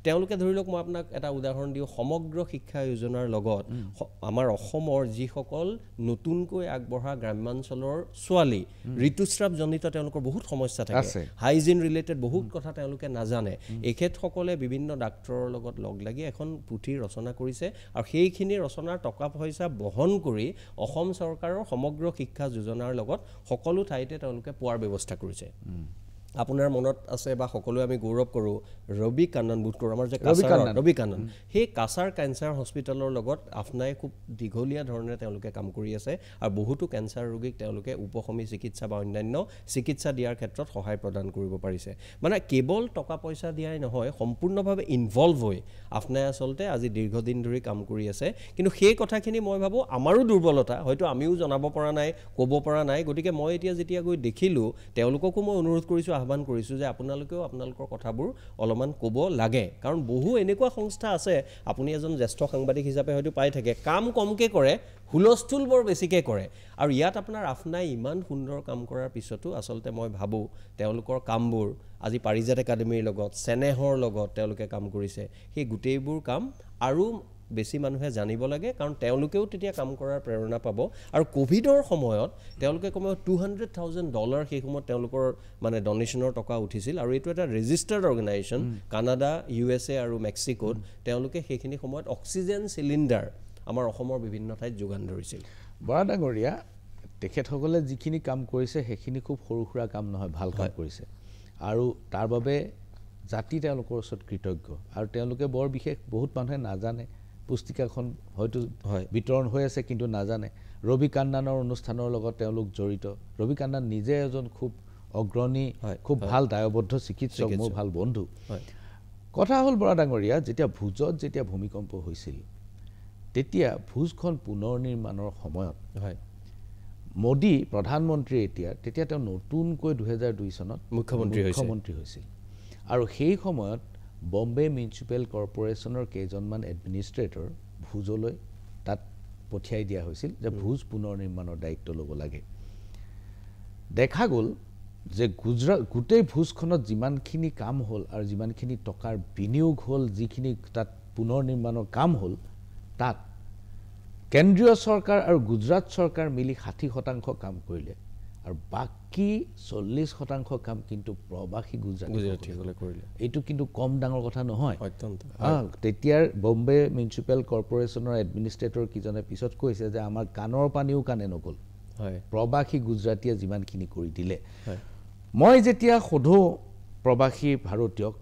তেওঁলোকে ধৰি লওক মই আপোনাক এটা উদাহৰণ দিওঁ সমগ্ৰ শিক্ষা যোজনাৰ লগত আমাৰ অসমৰ যিসকল নতুনকৈ আগবঢ়া গ্ৰাম্যাঞ্চলৰ ছোৱালী ঋতুস্ৰাৱজনিত তেওঁলোকৰ বহুত সমস্যা থাকে হাইজিন ৰিলেটেড বহুত কথা তেওঁলোকে নাজানে এখেতসকলে বিভিন্ন ডাক্তৰৰ লগত লগ লাগি এখন পুথি ৰচনা কৰিছে আৰু সেইখিনি ৰচনাৰ টকা পইচা বহন কৰি অসম চৰকাৰৰ সমগ্ৰ শিক্ষা যোজনাৰ লগত সকলো ঠাইতে তেওঁলোকে পোৱাৰ ব্যৱস্থা কৰিছে আপোনাৰ মনত আছে বা সকলোৱে আমি গৌৰৱ কৰোঁ ৰবি কান্নন বোধ কৰোঁ আমাৰ যে ৰবি কান্নন সেই কাছাৰ কেঞ্চাৰ হস্পিটেলৰ লগত আফনাই খুব দীঘলীয়া ধৰণে তেওঁলোকে কাম কৰি আছে আৰু বহুতো কেঞ্চাৰ ৰোগীক তেওঁলোকে উপশমী চিকিৎসা বা অন্যান্য চিকিৎসা দিয়াৰ ক্ষেত্ৰত সহায় প্ৰদান কৰিব পাৰিছে মানে কেৱল টকা পইচা দিয়াই নহয় সম্পূৰ্ণভাৱে ইনভলভ হৈ আফনাই আচলতে আজি দীৰ্ঘদিন ধৰি কাম কৰি আছে কিন্তু সেই কথাখিনি মই ভাবোঁ আমাৰো দুৰ্বলতা হয়তো আমিও জনাব পৰা নাই ক'ব পৰা নাই গতিকে মই এতিয়া যেতিয়া গৈ দেখিলোঁ তেওঁলোককো মই অনুৰোধ কৰিছোঁ আহ্বান কৰিছোঁ যে আপোনালোকেও আপোনালোকৰ কথাবোৰ অলপমান ক'ব লাগে কাৰণ বহু এনেকুৱা সংস্থা আছে আপুনি এজন জ্যেষ্ঠ সাংবাদিক হিচাপে হয়তো পাই থাকে কাম কমকৈ কৰে হুলস্থুল বৰ বেছিকৈ কৰে আৰু ইয়াত আপোনাৰ আফনাই ইমান সুন্দৰ কাম কৰাৰ পিছতো আচলতে মই ভাবোঁ তেওঁলোকৰ কামবোৰ আজি পাৰিজাত একাডেমীৰ লগত চেনেহৰ লগত তেওঁলোকে কাম কৰিছে সেই গোটেইবোৰ কাম আৰু বেছি মানুহে জানিব লাগে কাৰণ তেওঁলোকেও তেতিয়া কাম কৰাৰ প্ৰেৰণা পাব আৰু কোভিডৰ সময়ত তেওঁলোকে কমেও $200,000 সেই সময়ত তেওঁলোকৰ মানে ডনেশ্যনৰ টকা উঠিছিল আৰু এইটো এটা ৰেজিষ্টাৰ্ড অৰ্গেনাইজেশ্যন কানাডা USA আৰু মেক্সিকোত তেওঁলোকে সেইখিনি সময়ত অক্সিজেন চিলিণ্ডাৰ আমাৰ অসমৰ বিভিন্ন ঠাইত যোগান ধৰিছিল বৰা ডাঙৰীয়া তেখেতসকলে যিখিনি কাম কৰিছে সেইখিনি খুব সৰু সুৰা কাম নহয় ভাল কাম কৰিছে আৰু তাৰ বাবে জাতি তেওঁলোকৰ ওচৰত কৃতজ্ঞ আৰু তেওঁলোকে বৰ বিশেষ বহুত মানুহে নাজানে পুস্তিকাখন হয়তো বিতৰণ হৈ আছে কিন্তু নাজানে ৰবি কান্নানৰ অনুষ্ঠানৰ লগত তেওঁলোক জড়িত ৰবি কান্নান নিজে এজন খুব অগ্ৰণী খুব ভাল দায়বদ্ধ চিকিৎসক মোৰ ভাল বন্ধু কথা হ'ল বৰা ডাঙৰীয়া যেতিয়া ভুজত যেতিয়া ভূমিকম্প হৈছিল তেতিয়া ভুজখন পুনৰ নিৰ্মাণৰ সময়ত মোদী প্ৰধানমন্ত্ৰী তেতিয়া তেওঁ নতুনকৈ 2002 চনত মুখ্যমন্ত্ৰী হৈছিল আৰু সেই সময়ত বম্বে মিউনিচিপেল কৰ্পোৰেশ্যনৰ কেইজনমান এডমিনিষ্ট্ৰেটৰ ভুজলৈ তাত পঠিয়াই দিয়া হৈছিল যে ভুজ পুনৰ নিৰ্মাণৰ দায়িত্ব ল'ব লাগে দেখা গ'ল যে গোটেই ভুজখনত যিমানখিনি কাম হ'ল আৰু যিমানখিনি টকাৰ বিনিয়োগ হ'ল যিখিনি তাত পুনৰ নিৰ্মাণৰ কাম হ'ল তাত কেন্দ্ৰীয় চৰকাৰ আৰু গুজৰাট চৰকাৰ মিলি 60% কাম কৰিলে আৰু বাকী 40% কাম কিন্তু প্ৰবাসী গুজৰাটীসকলে কৰিলে। এইটো কিন্তু কম ডাঙৰ কথা নহয়। অত্যন্ত তেতিয়াৰ বম্বে মিউনিচিপেল কৰ্পৰেশ্যনৰ এডমিনিষ্ট্ৰেটৰ কিজনে পিছত কৈছে যে আমাৰ কাণৰ পানীও কাণে নগ'ল, প্ৰবাসী গুজৰাটীয়ে যিমানখিনি কৰি দিলে। মই যেতিয়া সোধোঁ প্ৰবাসী ভাৰতীয়ক,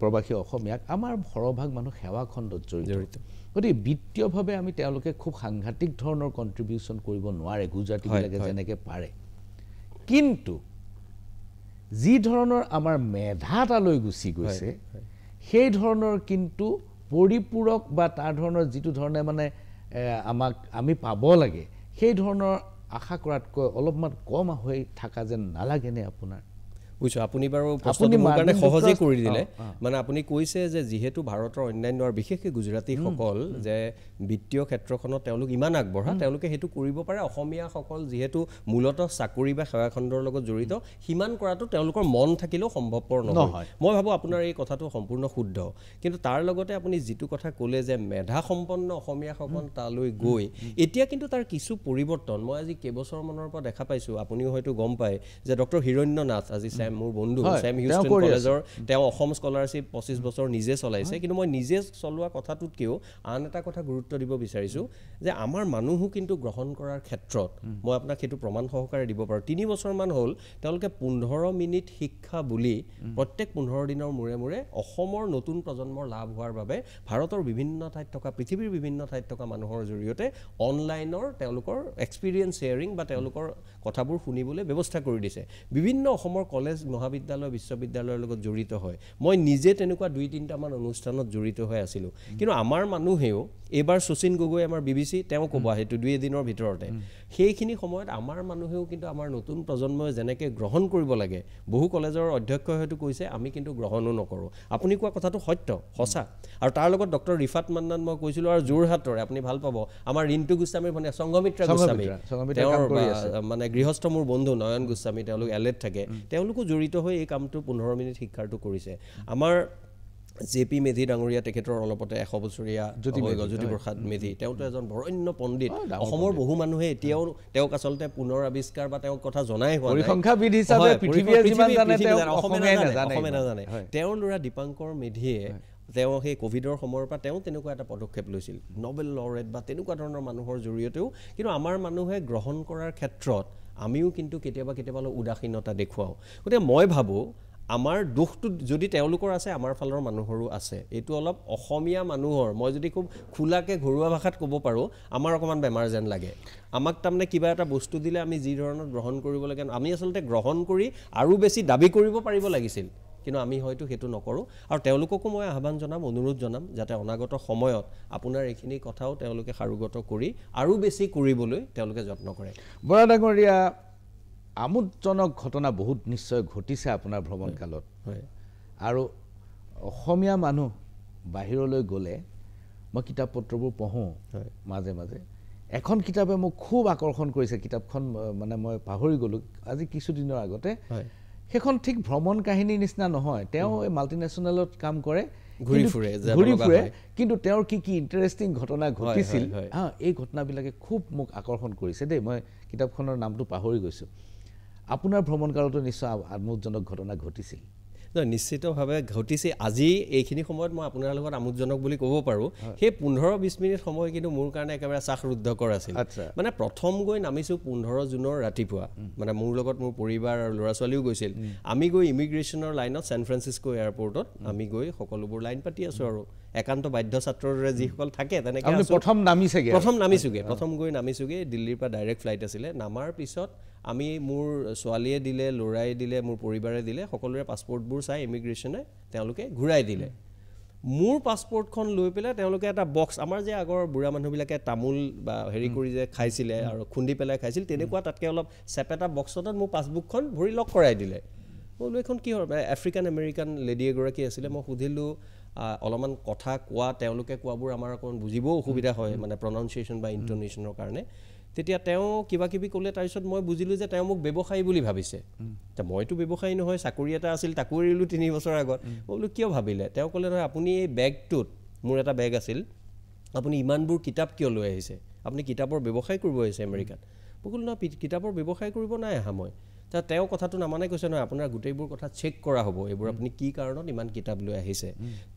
প্ৰবাসী অসমীয়াক, আমাৰ সৰহভাগ মানুহ সেৱা খণ্ডত জড়িত। গতিকে বিত্তীয়ভাৱে আমি তেওঁলোকে খুব সাংঘাতিক ধৰণৰ কণ্ট্ৰিবিউশ্যন কৰিব নোৱাৰে গুজৰাটীবিলাকে যেনেকৈ পাৰে। কিন্তু যি ধৰণৰ আমাৰ মেধা তালৈ গুচি গৈছে সেই ধৰণৰ কিন্তু পৰিপূৰক বা তাৰ ধৰণৰ যিটো ধৰণে মানে আমি পাব লাগে সেই ধৰণৰ আশা কৰাতকৈ অলপমান কম হৈ থকা যেন নালাগেনে আপোনাৰ? বুজিছোঁ, আপুনি বাৰু প্ৰশ্নটো মোৰ কাৰণে সহজেই কৰি দিলে। মানে আপুনি কৈছে যে যিহেতু ভাৰতৰ অন্যান্য আৰু বিশেষকৈ গুজৰাটীসকল যে বিত্তীয় ক্ষেত্ৰখনত তেওঁলোক ইমান আগবঢ়া, তেওঁলোকে সেইটো কৰিব পাৰে। অসমীয়াসকল যিহেতু মূলতঃ চাকৰি বা সেৱাখণ্ডৰ লগত জড়িত, সিমান কৰাটো তেওঁলোকৰ মন থাকিলেও সম্ভৱপৰ নহয়। মই ভাবোঁ আপোনাৰ এই কথাটো সম্পূৰ্ণ শুদ্ধ। কিন্তু তাৰ লগতে আপুনি যিটো কথা ক'লে যে মেধাসম্পন্ন অসমীয়াসকল তালৈ গৈ এতিয়া কিন্তু তাৰ কিছু পৰিৱৰ্তন মই আজি কেইবছৰমানৰ পৰা দেখা পাইছোঁ। আপুনিও হয়তো গম পায় যে ডক্টৰ হিৰণ্য নাথ, আজি মোৰ বন্ধু ছেম হিউষ্টন কলেজৰ, তেওঁ অসম স্কলাৰশ্বিপ 25 বছৰ নিজে চলাইছে। কিন্তু মই নিজে চলোৱা কথাটোতকৈও আন এটা কথা গুৰুত্ব দিব বিচাৰিছোঁ যে আমাৰ মানুহো কিন্তু গ্ৰহণ কৰাৰ ক্ষেত্ৰত মই আপোনাক সেইটো প্ৰমাণ সহকাৰে দিব পাৰোঁ। 3 বছৰমান হ'ল তেওঁলোকে 15 মিনিট শিক্ষা বুলি প্ৰত্যেক 15 দিনৰ মূৰে মূৰে অসমৰ নতুন প্ৰজন্মৰ লাভ হোৱাৰ বাবে ভাৰতৰ বিভিন্ন ঠাইত থকা, পৃথিৱীৰ বিভিন্ন ঠাইত থকা মানুহৰ জৰিয়তে অনলাইনৰ তেওঁলোকৰ এক্সপিৰিয়েঞ্চ শ্বেয়াৰিং বা তেওঁলোকৰ কথাবোৰ শুনিবলৈ ব্যৱস্থা কৰি দিছে। বিভিন্ন অসমৰ কলেজ, মহাবিদ্যালয়, বিশ্ববিদ্যালয়ৰ লগত জড়িত হয়। মই নিজে তেনেকুৱা 2-3টামান অনুষ্ঠানত জড়িত হৈ আছিলোঁ। কিন্তু আমাৰ মানুহেও এইবাৰ শচীন গগৈ আমাৰ BBC, তেওঁ ক'ব সেইটো 2 দিনৰ ভিতৰতে, সেইখিনি সময়ত আমাৰ মানুহেও কিন্তু আমাৰ নতুন প্ৰজন্মই যেনেকৈ গ্ৰহণ কৰিব লাগে, বহু কলেজৰ অধ্যক্ষই হয়তো কৈছে আমি কিন্তু গ্ৰহণো নকৰোঁ। আপুনি কোৱা কথাটো সত্য, সঁচা। আৰু তাৰ লগত ডক্টৰ ৰিফাত মান্নান মই কৈছিলোঁ, আৰু যোৰহাটৰে আপুনি ভাল পাব আমাৰ ৰিণ্টু গোস্বামীৰ ভনীয়েক সংঘমিত্ৰা গোস্বামী, তেওঁৰ মানে গৃহস্থ মোৰ বন্ধু নয়ন গোস্বামী, তেওঁলোক এলেট থাকে, তেওঁলোকো জড়িত হৈ এই কামটো 15 মিনিট শিক্ষাটো কৰিছে। আমাৰ JP মেধি ডাঙৰীয়া, তেখেতৰ অলপতে 100 বছৰীয়া জ্যোতিপ্ৰসাদ মেধি, তেওঁতো এজন বৰণ্য পণ্ডিত। অসমৰ বহু মানুহে এতিয়াও তেওঁক আচলতে পুনৰ আৱিষ্কাৰ বা তেওঁক কথা জনাই হোৱা নাই, অসমে নাজানে। তেওঁৰ ল'ৰা দীপাংকৰ মেধিয়ে তেওঁ সেই ক'ভিডৰ সময়ৰ পৰা তেওঁ তেনেকুৱা এটা পদক্ষেপ লৈছিল, নবেল লৰেট বা তেনেকুৱা ধৰণৰ মানুহৰ জৰিয়তেও। কিন্তু আমাৰ মানুহে গ্ৰহণ কৰাৰ ক্ষেত্ৰত আমিও কিন্তু কেতিয়াবা উদাসীনতা দেখুৱাওঁ। গতিকে মই ভাবোঁ আমাৰ দুখটো যদি তেওঁলোকৰ আছে, আমাৰ ফালৰ মানুহৰো আছে। এইটো অলপ অসমীয়া মানুহৰ, মই যদি খুব খোলাকৈ ঘৰুৱা ভাষাত ক'ব পাৰোঁ, আমাৰ অকণমান বেমাৰ যেন লাগে। আমাক তাৰমানে কিবা এটা বস্তু দিলে আমি যি ধৰণৰ গ্ৰহণ কৰিব লাগে, আমি আচলতে গ্ৰহণ কৰি আৰু বেছি দাবী কৰিব পাৰিব লাগিছিল, কিন্তু আমি হয়তো সেইটো নকৰোঁ। আৰু তেওঁলোককো মই আহ্বান জনাম, অনুৰোধ জনাম যাতে অনাগত সময়ত আপোনাৰ এইখিনি কথাও তেওঁলোকে সাৰোগত কৰি আৰু বেছি কৰিবলৈ তেওঁলোকে যত্ন কৰে। বৰা ডাঙৰীয়া, আমোদজনক ঘটনা বহুত নিশ্চয় ঘটিছে আপোনাৰ ভ্ৰমণকালত। আৰু অসমীয়া মানুহ বাহিৰলৈ গ'লে মই কিতাপ পত্ৰবোৰ পঢ়োঁ মাজে মাজে। এখন কিতাপে মোক খুব আকৰ্ষণ কৰিছে, কিতাপখন মানে মই পাহৰি গ'লোঁ আজি কিছুদিনৰ আগতে। সেইখন ঠিক ভ্ৰমণ কাহিনীৰ নিচিনা নহয়, তেওঁ এই মাল্টিনেশ্যনেলত কাম কৰে, ঘূৰি ফুৰে, কিন্তু তেওঁৰ কি ইণ্টাৰেষ্টিং ঘটনা ঘটিছিল, এই ঘটনাবিলাকে খুব মোক আকৰ্ষণ কৰিছে দেই। মই কিতাপখনৰ নামটো পাহৰি গৈছোঁ। আপোনাৰ ভ্ৰমণকালতো নিশ্চয় আমোদজনক ঘটনা ঘটিছিল? নিশ্চিতভাৱে ঘটিছে। আজি এইখিনি সময়ত মই আপোনাৰ লগত আমোদজনক বুলি ক'ব পাৰোঁ। সেই 15-20 মিনিট সময় কিন্তু মোৰ কাৰণে একেবাৰে শ্বাসৰুদ্ধকৰ আছিল। মানে প্ৰথম গৈ নামিছোঁ 15 জুনৰ ৰাতিপুৱা, মানে মোৰ লগত মোৰ পৰিবাৰ আৰু ল'ৰা ছোৱালীও গৈছিল। আমি গৈ ইমিগ্ৰেশ্যনৰ লাইনত ছেন ফ্ৰান্সিস্কো এয়াৰপৰ্টত আমি গৈ সকলোবোৰ লাইন পাতি আছোঁ আৰু একান্ত বাধ্য ছাত্ৰৰ দৰে যিসকল থাকে তেনেকৈ প্ৰথম গৈ নামিছোঁগৈ। দিল্লীৰ পৰা ডাইৰেক্ট ফ্লাইট আছিলে। নামাৰ পিছত আমি, মোৰ ছোৱালীয়ে দিলে, ল'ৰাই দিলে, মোৰ পৰিবাৰে দিলে, সকলোৰে পাছপৰ্টবোৰ চাই ইমিগ্ৰেশ্যনে তেওঁলোকে ঘূৰাই দিলে। মোৰ পাছপৰ্টখন লৈ পেলাই তেওঁলোকে এটা বক্স, আমাৰ যে আগৰ বুঢ়া মানুহবিলাকে তামোল বা হেৰি কৰি যে খাইছিলে আৰু খুন্দি পেলাই খাইছিল, তেনেকুৱা তাতকৈ অলপ চেপেটা বক্স এটাত মোৰ পাছবুকখন ভৰি লক কৰাই দিলে। মই বোলো এইখন কি হয়, আফ্ৰিকান আমেৰিকান লেডি এগৰাকী আছিলে। মই সুধিলোঁ, অলপমান কথা কোৱা, তেওঁলোকে কোৱাবোৰ আমাৰ অকণমান বুজিবও অসুবিধা হয়, মানে প্ৰনাউন্সিয়েশ্যন বা ইণ্টনেশ্যনৰ কাৰণে। তেতিয়া তেওঁ কিবা কিবি ক'লে, তাৰপিছত মই বুজিলোঁ যে তেওঁ মোক ব্যৱসায়ী বুলি ভাবিছে। মইতো ব্যৱসায়ী নহয়, চাকৰি এটা আছিল, তাকো এৰিলোঁ 3 বছৰ আগত। মই বোলো কিয় ভাবিলে? তেওঁ ক'লে নহয়, আপুনি এই বেগটোত, মোৰ এটা বেগ আছিল, আপুনি ইমানবোৰ কিতাপ কিয় লৈ আহিছে? আপুনি কিতাপৰ ব্যৱসায় কৰিব আহিছে আমেৰিকাত মই ক'লোঁ নহয় কিতাপৰ ব্যৱসায় কৰিব নাই অহা মই তেওঁ কথাটো নামানে কৈছে নহয় আপোনাৰ গোটেইবোৰ কথা চেক কৰা হ'ব এইবোৰ আপুনি কি কাৰণত ইমান কিতাপ লৈ আহিছে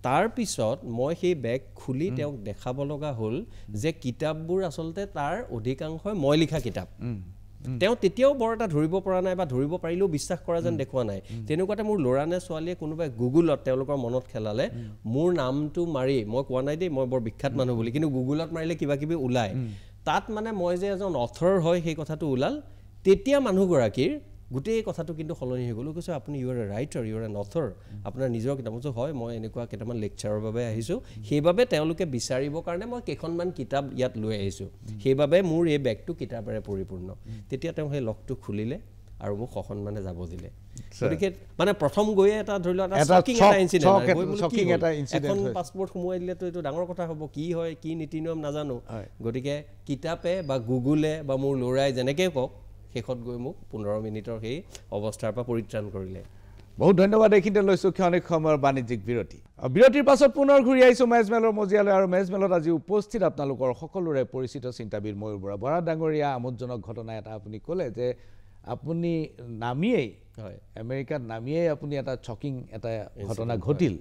তাৰপিছত মই সেই বেগ খুলি তেওঁক দেখাব লগা হ'ল যে কিতাপবোৰ আচলতে তাৰ অধিকাংশই মই লিখা কিতাপ তেওঁ তেতিয়াও বৰ এটা ধৰিব পৰা নাই বা ধৰিব পাৰিলেও বিশ্বাস কৰা যেন দেখুৱা নাই তেনেকুৱাতে মোৰ ল'ৰা নে ছোৱালীয়ে কোনোবাই গুগলত তেওঁলোকৰ মনত খেলালে মোৰ নামটো মাৰি মই কোৱা নাই দেই মই বৰ বিখ্যাত মানুহ বুলি কিন্তু গুগলত মাৰিলে কিবা কিবি ওলায় তাত মানে মই যে এজন অথৰ হয় সেই কথাটো ওলাল তেতিয়া মানুহগৰাকীৰ গোটেই কথাটো কিন্তু সলনি হৈ গ'ল কৈছে আপুনি you are a writer you are an author আপোনাৰ নিজৰ কিতাপ হয় মই এনেকুৱা কেইটামান লেকচাৰৰ বাবে আহিছোঁ সেইবাবে তেওঁলোকে বিচাৰিবৰ কাৰণে মই কেইখনমান কিতাপ ইয়াত লৈ আহিছোঁ সেইবাবে মোৰ এই বেগটো কিতাপেৰে পৰিপূৰ্ণ তেতিয়া তেওঁ সেই লকটো খুলিলে আৰু মোক সসন্মানে যাব দিলে গতিকে মানে প্ৰথম গৈয়ে এটা ধৰি লোৱা এটা এখন পাছপৰ্ট সোমোৱাই দিলেতো এইটো ডাঙৰ কথা হ'ব কি হয় কি নীতি নিয়ম নাজানো গতিকে কিতাপে বা গুগলে বা মোৰ ল'ৰাই যেনেকৈ কওক শেষত গৈ মোক 15 মিনিটৰ সেই অৱস্থাৰ পৰা পৰিত্ৰাণ কৰিলে বহুত ধন্যবাদ এইখিনিতে লৈছোঁ ক্ষণিক সময়ৰ বাণিজ্যিক বিৰতিৰ পাছত পুনৰ ঘূৰি আহিছোঁ মেজমেলৰ মজিয়ালৈ আৰু মেজমেলত আজি উপস্থিত আপোনালোকৰ সকলোৰে পৰিচিত চিন্তাবিদ ময়ূৰ বৰা ডাঙৰীয়া আমোদজনক ঘটনা এটা আপুনি ক'লে যে আপুনি নামিয়েই আমেৰিকাত নামিয়েই আপুনি এটা শ্বকিং এটা ঘটনা ঘটিল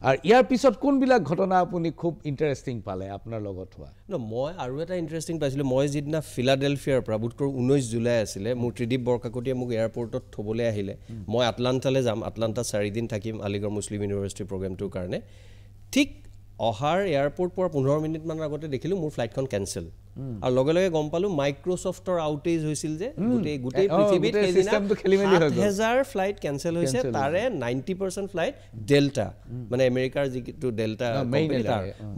আৰু ইয়াৰ পিছত কোনবিলাক ঘটনা আপুনি খুব ইণ্টাৰেষ্টিং পালে আপোনাৰ লগত হোৱা মই আৰু এটা ইণ্টাৰেষ্টিং পাইছিলোঁ মই যিদিনা ফিলাডেলফিয়াৰ পৰা বোধকৰো 19 জুলাই আছিলে মোৰ ত্ৰিদীপ বৰকাকতীয়ে মোক এয়াৰপৰ্টত থ'বলৈ আহিলে মই আটলাণ্টালৈ যাম আটলাণ্টাত 4 দিন থাকিম আলিগড় মুছলিম ইউনিভাৰ্চিটিৰ প্ৰগ্ৰেমটোৰ কাৰণে ঠিক অহাৰ এয়াৰপৰ্ট পোৱাৰ 15 মিনিটমানৰ আগতে দেখিলোঁ মোৰ ফ্লাইটখন কেঞ্চেল আৰু লগে লগে গম পালোঁ মাইক্ৰ'ছফ্টৰ আউটেজ হৈছিল যে গোটেই পৃথিৱীত 7,000 ফ্লাইট কেঞ্চেল হৈছে তাৰে 90% ফ্লাইট ডেল্টা মানে আমেৰিকাৰ যিটো ডেল্টা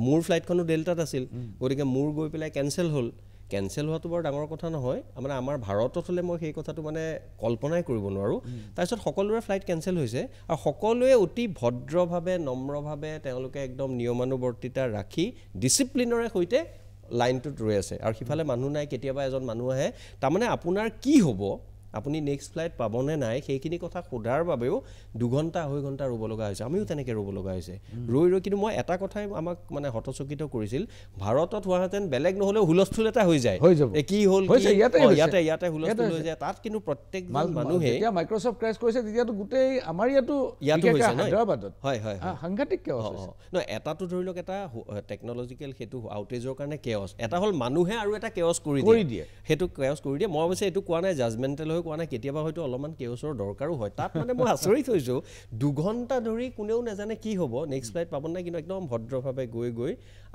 মোৰ ফ্লাইটখনো ডেল্টাত আছিল গতিকে মোৰ গৈ পেলাই কেঞ্চেল হোৱাটো বৰ ডাঙৰ কথা নহয় মানে আমাৰ ভাৰতত হ'লে মই সেই কথাটো মানে কল্পনাই কৰিব নোৱাৰোঁ তাৰপিছত সকলোৰে ফ্লাইট কেঞ্চেল হৈছে আৰু সকলোৱে অতি ভদ্ৰভাৱে নম্ৰভাৱে তেওঁলোকে একদম নিয়মানুৱৰ্তিতা ৰাখি ডিচিপ্লিনৰে সৈতে লাইনটোত ৰৈ আছে আৰু সিফালে মানুহ নাই কেতিয়াবা এজন মানুহ আহে তাৰমানে আপোনাৰ কি হ'ব আপুনি নেক্সট ফ্লাইট পাবনে নাই সেইখিনি কথা সোধাৰ বাবেও 2 ঘণ্টা 2.5 ঘণ্টা ৰ'ব লগা হৈছে আমিও তেনেকৈ ৰ'ব লগা হৈছে ৰৈ কিন্তু মই এটা কথাই আমাক মানে হতচকিত কৰিছিল ভাৰতত হোৱাহেঁতেন বেলেগ নহ'লেও হুলস্থুল এটা হৈ যায় কি হ'ল ইয়াতে হুলস্থুল হৈ যায় তাত কিন্তু প্ৰত্যেকজন মানুহে যেতিয়া মাইক্ৰ'ছফ্ট ক্ৰেছ কৰিছে তেতিয়াতো গোটেই আমাৰ ইয়াতো হায়দৰাবাদত হয় সাংঘাতিক কেঅছ নহয় এটাটো ধৰি লওক এটা টেকন'লজিকেল সেইটো আউটেজৰ কাৰণে কেঅছ এটা হ'ল মানুহে আৰু এটা কেঅছ কৰি দিয়ে সেইটো কেঅছ কৰি দিয়ে মই অৱশ্যে এইটো কোৱা নাই জাজমেণ্টেল কোৱা নাই কেতিয়াবা হয়তো অলপমান কেঅছৰ দৰকাৰো হয় তাত মানে মই আচৰিত হৈছোঁ 2 ঘণ্টা ধৰি কোনেও নাজানে কি হ'ব নেক্সট ফ্লাইট পাব নাই কিন্তু একদম ভদ্ৰভাৱে গৈ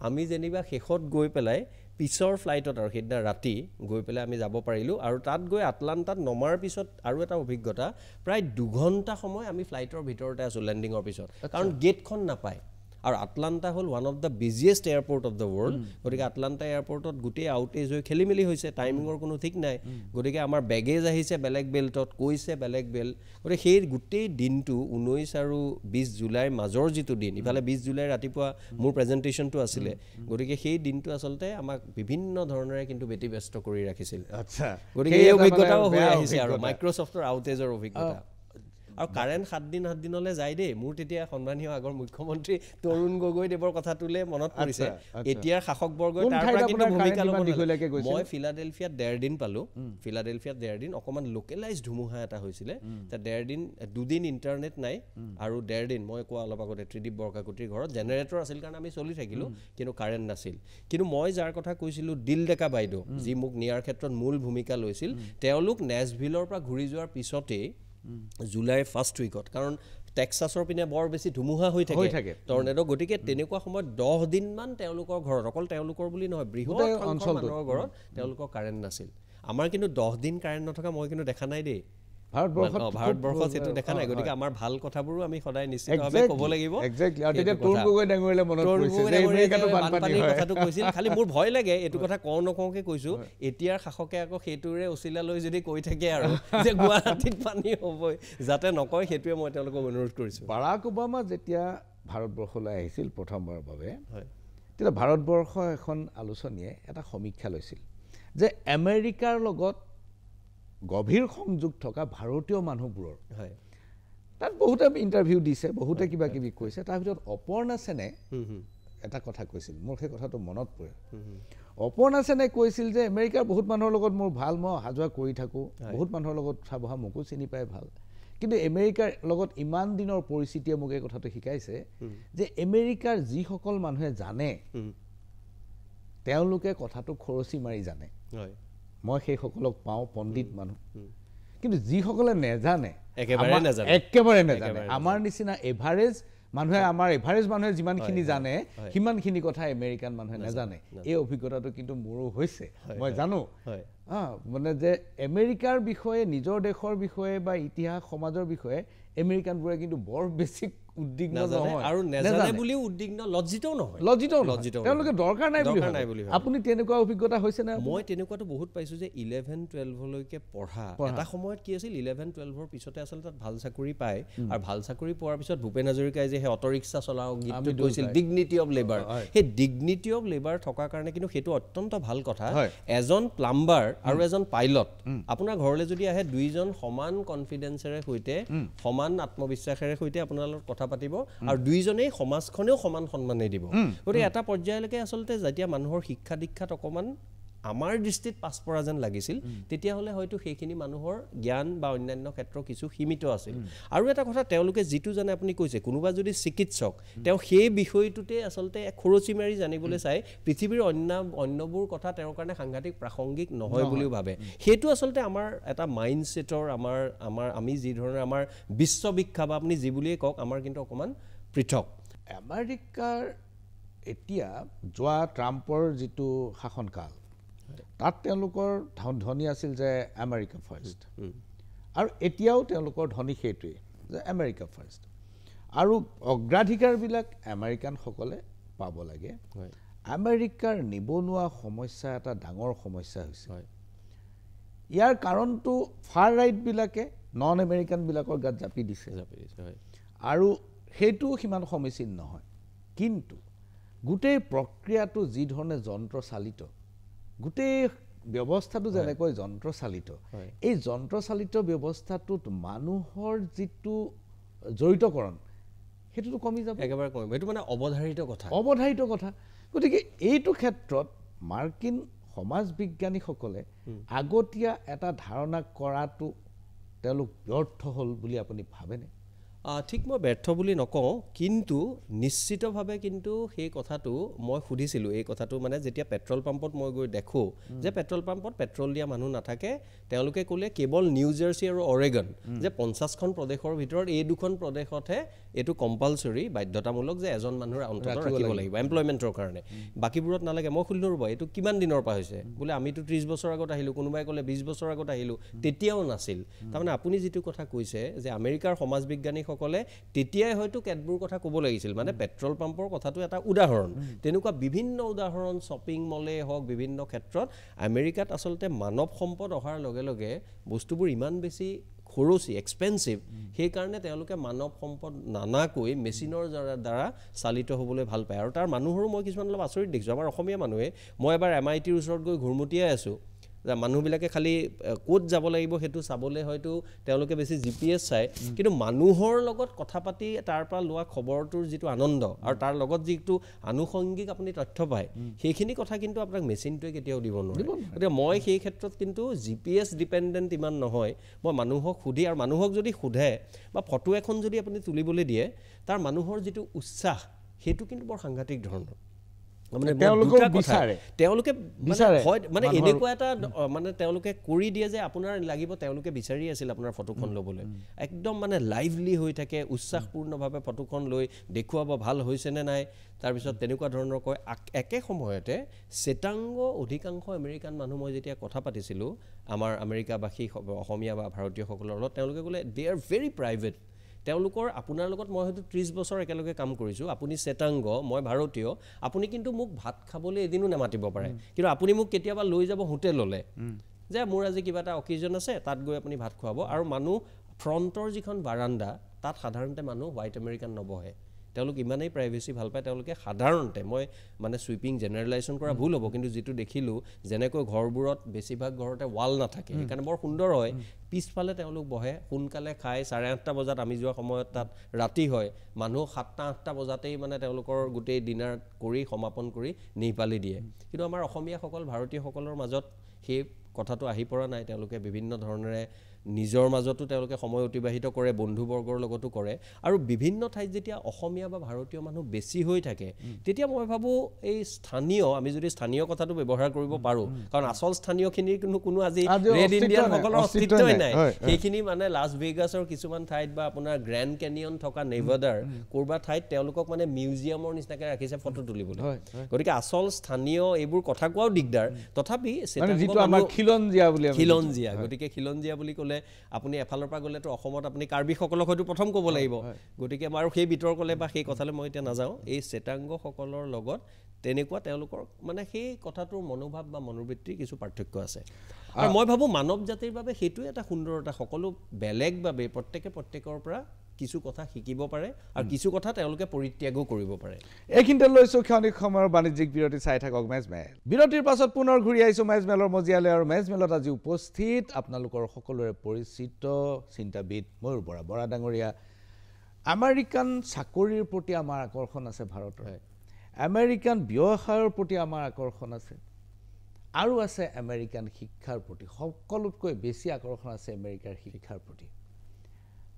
আমি যেনিবা শেষত গৈ পেলাই পিছৰ ফ্লাইটত আৰু সেইদিনা ৰাতি গৈ পেলাই আমি যাব পাৰিলোঁ আৰু তাত গৈ আটলাণ্টাত নমাৰ পিছত আৰু এটা অভিজ্ঞতা প্ৰায় 2 ঘণ্টা সময় আমি ফ্লাইটৰ ভিতৰতে আছোঁ লেণ্ডিঙৰ পিছত কাৰণ গেটখন নাপায় আৰু আটলাণ্টা হ'ল one of the biggest airport of the world গতিকে আটলাণ্টা এয়াৰপৰ্টত গোটেই আউটেজ হৈ খেলি মেলি হৈছে টাইমিঙৰ কোনো ঠিক নাই গতিকে আমাৰ বেগেজ আহিছে বেলেগ বেল্টত কৈছে বেলেগ বেল্ট গতিকে সেই গোটেই দিনটো 19 আৰু 20 জুলাইৰ মাজৰ যিটো দিন ইফালে 20 জুলাই ৰাতিপুৱা মোৰ প্ৰেজেণ্টেশ্যনটো আছিলে গতিকে সেই দিনটো আচলতে আমাক বিভিন্ন ধৰণেৰে কিন্তু ব্যতিব্যস্ত কৰি ৰাখিছিল গতিকে এই অভিজ্ঞতাও হৈ আহিছে আৰু মাইক্ৰ'ছফ্টৰ আউটেজৰ অভিজ্ঞতা আৰু কাৰেণ্ট 7 দিনলৈ যায় দেই মোৰ তেতিয়া সন্মানীয় আগৰ মুখ্যমন্ত্ৰী তৰুণ গগৈদেৱৰ কথাটোলৈ মনত পৰিছে এতিয়াৰ শাসকবৰ্গই তাৰ পৰা কিন্তু ভূমিকা ল'ব মই ফিলাডেলফিয়াত 1.5 দিন পালোঁ ফিলাডেলফিয়াত 1.5 দিন অকণমান লোকেলাইজ ধুমুহা এটা হৈছিলে তাত 1.5 দিন 2 দিন ইণ্টাৰনেট নাই আৰু 1.5 দিন মই কোৱা অলপ আগতে ত্ৰিদীপ বৰকাকতীৰ ঘৰত জেনেৰেটৰ আছিল কাৰণে আমি চলি থাকিলোঁ কিন্তু কাৰেণ্ট নাছিল কিন্তু মই যাৰ কথা কৈছিলোঁ দিল ডেকা বাইদেউ যি মোক নিয়াৰ ক্ষেত্ৰত মূল ভূমিকা লৈছিল তেওঁলোক নেছভিলৰ পৰা ঘূৰি যোৱাৰ পিছতেই জুলাইৰ ফাৰ্ষ্ট উইকত কাৰণ টেক্সাছৰ পিনে বৰ বেছি ধুমুহা হৈ থাকে টৰ্নেডো গতিকে তেনেকুৱা সময়ত 10 দিনমান তেওঁলোকৰ ঘৰত অকল তেওঁলোকৰ বুলি নহয় বৃহৎ সংখ্যক মানুহৰ ঘৰত তেওঁলোকৰ কাৰেণ্ট নাছিল আমাৰ কিন্তু 10 দিন কাৰেণ্ট নথকা মই কিন্তু দেখা নাই দেই ভাৰতবৰ্ষত সেইটো দেখা নাই গতিকে আমাৰ ভাল কথাবোৰো আমি সদায় নিশ্চিতভাৱে ক'ব লাগিব কথাটো কৈছিল খালি মোৰ ভয় লাগে এইটো কথা কওঁ নকওঁকে কৈছোঁ এতিয়াৰ শাসকে আকৌ সেইটোৰে উচিলা লৈ যদি কৈ থাকে আৰু যে গুৱাহাটীত পানী হ'বই যাতে নকয় সেইটোৱে মই তেওঁলোকক অনুৰোধ কৰিছোঁ বাৰাক ওবামা যেতিয়া ভাৰতবৰ্ষলৈ আহিছিল প্ৰথমবাৰৰ বাবে তেতিয়া ভাৰতবৰ্ষ এখন আলোচনীয়ে এটা সমীক্ষা লৈছিল যে আমেৰিকাৰ লগত গভীৰ সংযোগ থকা ভাৰতীয় মানুহবোৰৰ তাত বহুতে ইণ্টাৰভিউ দিছে বহুতে কিবা কিবি কৈছে তাৰ ভিতৰত অপৰ্ণা সেনে এটা কথা কৈছিল মোৰ সেই কথাটো মনত পৰে অপৰ্ণা সেনে কৈছিল যে আমেৰিকাৰ বহুত মানুহৰ লগত মোৰ ভাল মই অহা যোৱা কৰি থাকোঁ বহুত মানুহৰ লগত উঠা বহা মোকো চিনি পাই ভাল কিন্তু আমেৰিকাৰ লগত ইমান দিনৰ পৰিস্থিতিয়ে মোক এই কথাটো শিকাইছে যে আমেৰিকাৰ যিসকল মানুহে জানে তেওঁলোকে কথাটো খৰচি মাৰি জানে মই সেইসকলক পাওঁ পণ্ডিত মানুহ কিন্তু যিসকলে নেজানে একেবাৰে নেজানে আমাৰ নিচিনা এভাৰেজ মানুহে আমাৰ এভাৰেজ মানুহে যিমানখিনি জানে সিমানখিনি কথা আমেৰিকান মানুহে নেজানে এই অভিজ্ঞতাটো কিন্তু মোৰো হৈছে মই জানো মানে যে আমেৰিকাৰ বিষয়ে নিজৰ দেশৰ বিষয়ে বা ইতিহাস সমাজৰ বিষয়ে আমেৰিকানবোৰে কিন্তু বৰ বেছি উদ্বিগ্ন নহয় আৰু নেজানে বুলিও উদ্বিগ্ন লজ্জিতও নহয় তেওঁলোকে দৰকাৰ নাই বুলি আপুনি তেনেকুৱা অভিজ্ঞতা হৈছে নে মই তেনেকুৱাটো বহুত পাইছোঁ যে 11-12 লৈকে পঢ়া এটা সময়ত কি আছিল 11-12ৰ পিছতে আচলতে তাত ভাল চাকৰি পায় আৰু ভাল চাকৰি পোৱাৰ পিছত ভূপেন হাজৰিকাই যে সেই অটো ৰিক্সা চলাও গীতটো কৈছিল ডিগনিটি অফ লেবাৰ সেই ডিগনিটি অফ লেবাৰ থকাৰ কাৰণে কিন্তু সেইটো অত্যন্ত ভাল কথা এজন প্লাম্বাৰ আৰু এজন পাইলট আপোনাৰ ঘৰলৈ যদি আহে দুইজন সমান কনফিডেন্সেৰে সৈতে সমান আত্মবিশ্বাসেৰে সৈতে আপোনাৰ লগত কথা পাতিব আৰু দুইজনেই সমাজখনেও সমান সন্মানে দিব গতিকে এটা পৰ্যায়লৈকে আচলতে যেতিয়া মানুহৰ শিক্ষা দীক্ষাত অকণমান আমাৰ দৃষ্টিত পাছ পৰা যেন লাগিছিল তেতিয়াহ'লে হয়তো সেইখিনি মানুহৰ জ্ঞান বা অন্যান্য ক্ষেত্ৰ কিছু সীমিত আছিল আৰু এটা কথা তেওঁলোকে যিটো জানে আপুনি কৈছে কোনোবা যদি চিকিৎসক তেওঁ সেই বিষয়টোতে আচলতে খৰচি মাৰি জানিবলৈ চাই পৃথিৱীৰ অন্যবোৰ কথা তেওঁৰ কাৰণে সাংঘাতিক প্ৰাসংগিক নহয় বুলিও ভাবে সেইটো আচলতে আমাৰ এটা মাইণ্ডছেটৰ আমি যি ধৰণে আমাৰ বিশ্ববিখ্যাত বা আপুনি যি বুলিয়ে কওক আমাৰ কিন্তু অকণমান পৃথক আমেৰিকাৰ এতিয়া যোৱা ট্ৰাম্পৰ যিটো শাসনকাল তাত তেওঁলোকৰ ধ্বনি আছিল যে আমেৰিকা ফাৰ্ষ্ট আৰু এতিয়াও তেওঁলোকৰ ধ্বনি সেইটোৱে যে আমেৰিকা ফাৰ্ষ্ট আৰু অগ্ৰাধিকাৰবিলাক আমেৰিকানসকলে পাব লাগে আমেৰিকাৰ নিবনুৱা সমস্যা এটা ডাঙৰ সমস্যা হৈছে ইয়াৰ কাৰণটো ফাৰ ৰাইটবিলাকে নন আমেৰিকানবিলাকৰ গাত জাপি দিছে আৰু সেইটো সিমান সমীচীন নহয় কিন্তু গোটেই প্ৰক্ৰিয়াটো যি ধৰণে যন্ত্ৰচালিত গোটেই ব্যৱস্থাটো যেনেকৈ যন্ত্ৰচালিত এই যন্ত্ৰচালিত ব্যৱস্থাটোত মানুহৰ যিটো জড়িতকৰণ সেইটোতো কমি যাব একেবাৰে কমিব এইটো মানে অৱধাৰিত কথা গতিকে এইটো ক্ষেত্ৰত মাৰ্কিন সমাজ বিজ্ঞানীসকলে আগতীয়া এটা ধাৰণা কৰাটো তেওঁলোক ব্যৰ্থ হ'ল বুলি আপুনি ভাবেনে ঠিক মই ব্যৰ্থ বুলি নকওঁ কিন্তু নিশ্চিতভাৱে কিন্তু সেই কথাটো মই সুধিছিলোঁ এই কথাটো মানে যেতিয়া পেট্ৰল পাম্পত মই গৈ দেখোঁ যে পেট্ৰল পাম্পত পেট্ৰল দিয়া মানুহ নাথাকে তেওঁলোকে ক'লে কেৱল নিউ জাৰ্চি আৰু অৰেগন যে 50খন প্ৰদেশৰ ভিতৰত এই দুখন প্ৰদেশতহে এইটো কম্পালচৰি বাধ্যতামূলক যে এজন মানুহৰ অন্তত ৰাখিব লাগিব এমপ্লয়মেণ্টৰ কাৰণে বাকীবোৰত নালাগে মই সুধিলোঁ ৰ'ব এইটো কিমান দিনৰ পৰা হৈছে বোলে আমিতো 30 বছৰ আগত আহিলোঁ কোনোবাই ক'লে 20 বছৰ আগত আহিলোঁ তেতিয়াও নাছিল তাৰমানে আপুনি যিটো কথা কৈছে যে আমেৰিকাৰ সমাজ বিজ্ঞানীসকলে তেতিয়াই হয়তো কেতবোৰ কথা ক'ব লাগিছিল মানে পেট্ৰল পাম্পৰ কথাটো এটা উদাহৰণ তেনেকুৱা বিভিন্ন উদাহৰণ শ্বপিং মলে হওক বিভিন্ন ক্ষেত্ৰত আমেৰিকাত আচলতে মানৱ সম্পদ অহাৰ লগে লগে বস্তুবোৰ ইমান বেছি খৰচী এক্সপেঞ্চিভ সেইকাৰণে তেওঁলোকে মানৱ সম্পদ নানাকৈ মেচিনৰ দ্বাৰা চালিত হ'বলৈ ভাল পায় আৰু তাৰ মানুহৰো মই কিছুমান অলপ আচৰিত দেখিছোঁ আমাৰ অসমীয়া মানুহে মই এবাৰ MITৰ ওচৰত গৈ ঘূৰমুটিয়াই আছোঁ মানুহবিলাকে খালি ক'ত যাব লাগিব সেইটো চাবলৈ হয়তো তেওঁলোকে বেছি GPS চায় কিন্তু মানুহৰ লগত কথা পাতি তাৰ পৰা লোৱা খবৰটোৰ যিটো আনন্দ আৰু তাৰ লগত যিটো আনুষংগিক আপুনি তথ্য পায় সেইখিনি কথা কিন্তু আপোনাক মেচিনটোৱে কেতিয়াও দিব নোৱাৰে গতিকে মই সেই ক্ষেত্ৰত কিন্তু GPS ডিপেণ্ডেণ্ট ইমান নহয় মই মানুহক সুধি আৰু মানুহক যদি সোধে বা ফটো এখন যদি আপুনি তুলিবলৈ দিয়ে তাৰ মানুহৰ যিটো উৎসাহ সেইটো কিন্তু বৰ সাংঘাতিক ধৰণৰ তেওঁলোকে মানে এনেকুৱা এটা মানে তেওঁলোকে কৰি দিয়ে যে আপোনাৰ লাগিব তেওঁলোকে বিচাৰি আছিল আপোনাৰ ফটোখন ল'বলৈ একদম মানে লাইভলি হৈ থাকে উৎসাহপূৰ্ণভাৱে ফটোখন লৈ দেখুৱাব ভাল হৈছে নে নাই তাৰপিছত তেনেকুৱা ধৰণৰ কয় একে সময়তে চেতাংগ অধিকাংশ আমেৰিকান মানুহ মই যেতিয়া কথা পাতিছিলোঁ আমাৰ আমেৰিকাবাসী অসমীয়া বা ভাৰতীয়সকলৰ লগত তেওঁলোকে ক'লে দে আৰ ভেৰি প্ৰাইভেট তেওঁলোকৰ আপোনাৰ লগত মই হয়তো 30 বছৰ একেলগে কাম কৰিছোঁ আপুনি চেতাংগ মই ভাৰতীয় আপুনি কিন্তু মোক ভাত খাবলৈ এদিনো নামাতিব পাৰে কিন্তু আপুনি মোক কেতিয়াবা লৈ যাব হোটেললৈ যে মোৰ আজি কিবা এটা অকেজন আছে তাত গৈ আপুনি ভাত খুৱাব আৰু মানুহ ফ্ৰণ্টৰ যিখন বাৰাণ্ডা তাত সাধাৰণতে মানুহ হোৱাইট আমেৰিকান নবহে তেওঁলোক ইমানেই প্ৰাইভেচি ভাল পায় তেওঁলোকে সাধাৰণতে মই মানে সুইপিং জেনেৰেলাইজেশ্যন কৰা ভুল হ'ব কিন্তু যিটো দেখিলোঁ যেনেকৈ ঘৰবোৰত বেছিভাগ ঘৰতে ৱাল নাথাকে সেইকাৰণে বৰ সুন্দৰ হয় পিছফালে তেওঁলোক বহে সোনকালে খাই 8:30 বজাত আমি যোৱা সময়ত তাত ৰাতি হয় মানুহ 7টা-8টা বজাতেই মানে তেওঁলোকৰ গোটেই ডিনাৰ কৰি সমাপন কৰি নিপালি দিয়ে কিন্তু আমাৰ অসমীয়াসকল ভাৰতীয়সকলৰ মাজত সেই কথাটো আহি পৰা নাই তেওঁলোকে বিভিন্ন ধৰণেৰে নিজৰ মাজতো তেওঁলোকে সময় অতিবাহিত কৰে বন্ধুবৰ্গৰ লগতো কৰে আৰু বিভিন্ন ঠাইত যেতিয়া অসমীয়া বা ভাৰতীয় মানুহ বেছি হৈ থাকে তেতিয়া মই ভাবোঁ এই স্থানীয় আমি যদি স্থানীয় কথাটো ব্যৱহাৰ কৰিব পাৰোঁ কাৰণ আচল স্থানীয়খিনিৰ কোনো আজি ৰেড ইণ্ডিয়ানসকলৰ অস্তিত্বই নাই সেইখিনি মানে লাছ ভেগাছৰ কিছুমান ঠাইত বা আপোনাৰ গ্ৰেণ্ড কেনিয়ন থকা নেভাডাৰ ক'ৰবাত ঠাইত তেওঁলোকক মানে মিউজিয়ামৰ নিচিনাকৈ ৰাখিছে ফটো তুলিবলৈ গতিকে আচল স্থানীয় এইবোৰ কথা কোৱাও দিগদাৰ তথাপি খিলঞ্জীয়া গতিকে খিলঞ্জীয়া বুলি ক'লে আপুনি এফালৰ পৰা গ'লেতো অসমত আপুনি কাৰ্বিসকলক হয়তো প্ৰথম ক'ব লাগিব গতিকে আৰু সেই বিতৰ্কলে বা সেই কথালৈ মই এতিয়া নাযাওঁ এই শ্বেতাংগসকলৰ লগত তেনেকুৱা তেওঁলোকৰ মানে সেই কথাটোৰ মনোভাৱ বা মনোবৃত্তিৰ কিছু পাৰ্থক্য আছে আৰু মই ভাবোঁ মানৱ জাতিৰ বাবে সেইটোৱে এটা সুন্দৰতা সকলো বেলেগভাৱে প্ৰত্যেকৰ পৰা কিছু কথা শিকিব পাৰে আৰু কিছু কথা তেওঁলোকে পৰিত্যাগো কৰিব পাৰে এইখিনিতে লৈছোঁ ক্ষণিক সময়ৰ বাণিজ্যিক বিৰতি চাই থাকক মেজমেল বিৰতিৰ পাছত পুনৰ ঘূৰি আহিছোঁ মেজমেলৰ মজিয়ালৈ আৰু মেজমেলত আজি উপস্থিত আপোনালোকৰ সকলোৰে পৰিচিত চিন্তাবিদ ময়ূৰ বৰা ডাঙৰীয়া আমেৰিকান চাকৰিৰ প্ৰতি আমাৰ আকৰ্ষণ আছে ভাৰতৰ আমেৰিকান ব্যৱসায়ৰ প্ৰতি আমাৰ আকৰ্ষণ আছে আৰু আছে আমেৰিকান শিক্ষাৰ প্ৰতি সকলোতকৈ বেছি আকৰ্ষণ আছে আমেৰিকাৰ শিক্ষাৰ প্ৰতি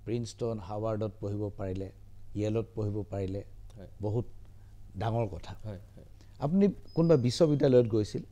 প্ৰিন্সটন হাৱাৰ্ডত পঢ়িব পাৰিলে ইয়েলত পঢ়িব পাৰিলে বহুত ডাঙৰ কথা আপুনি কোনোবা বিশ্ববিদ্যালয়ত গৈছিল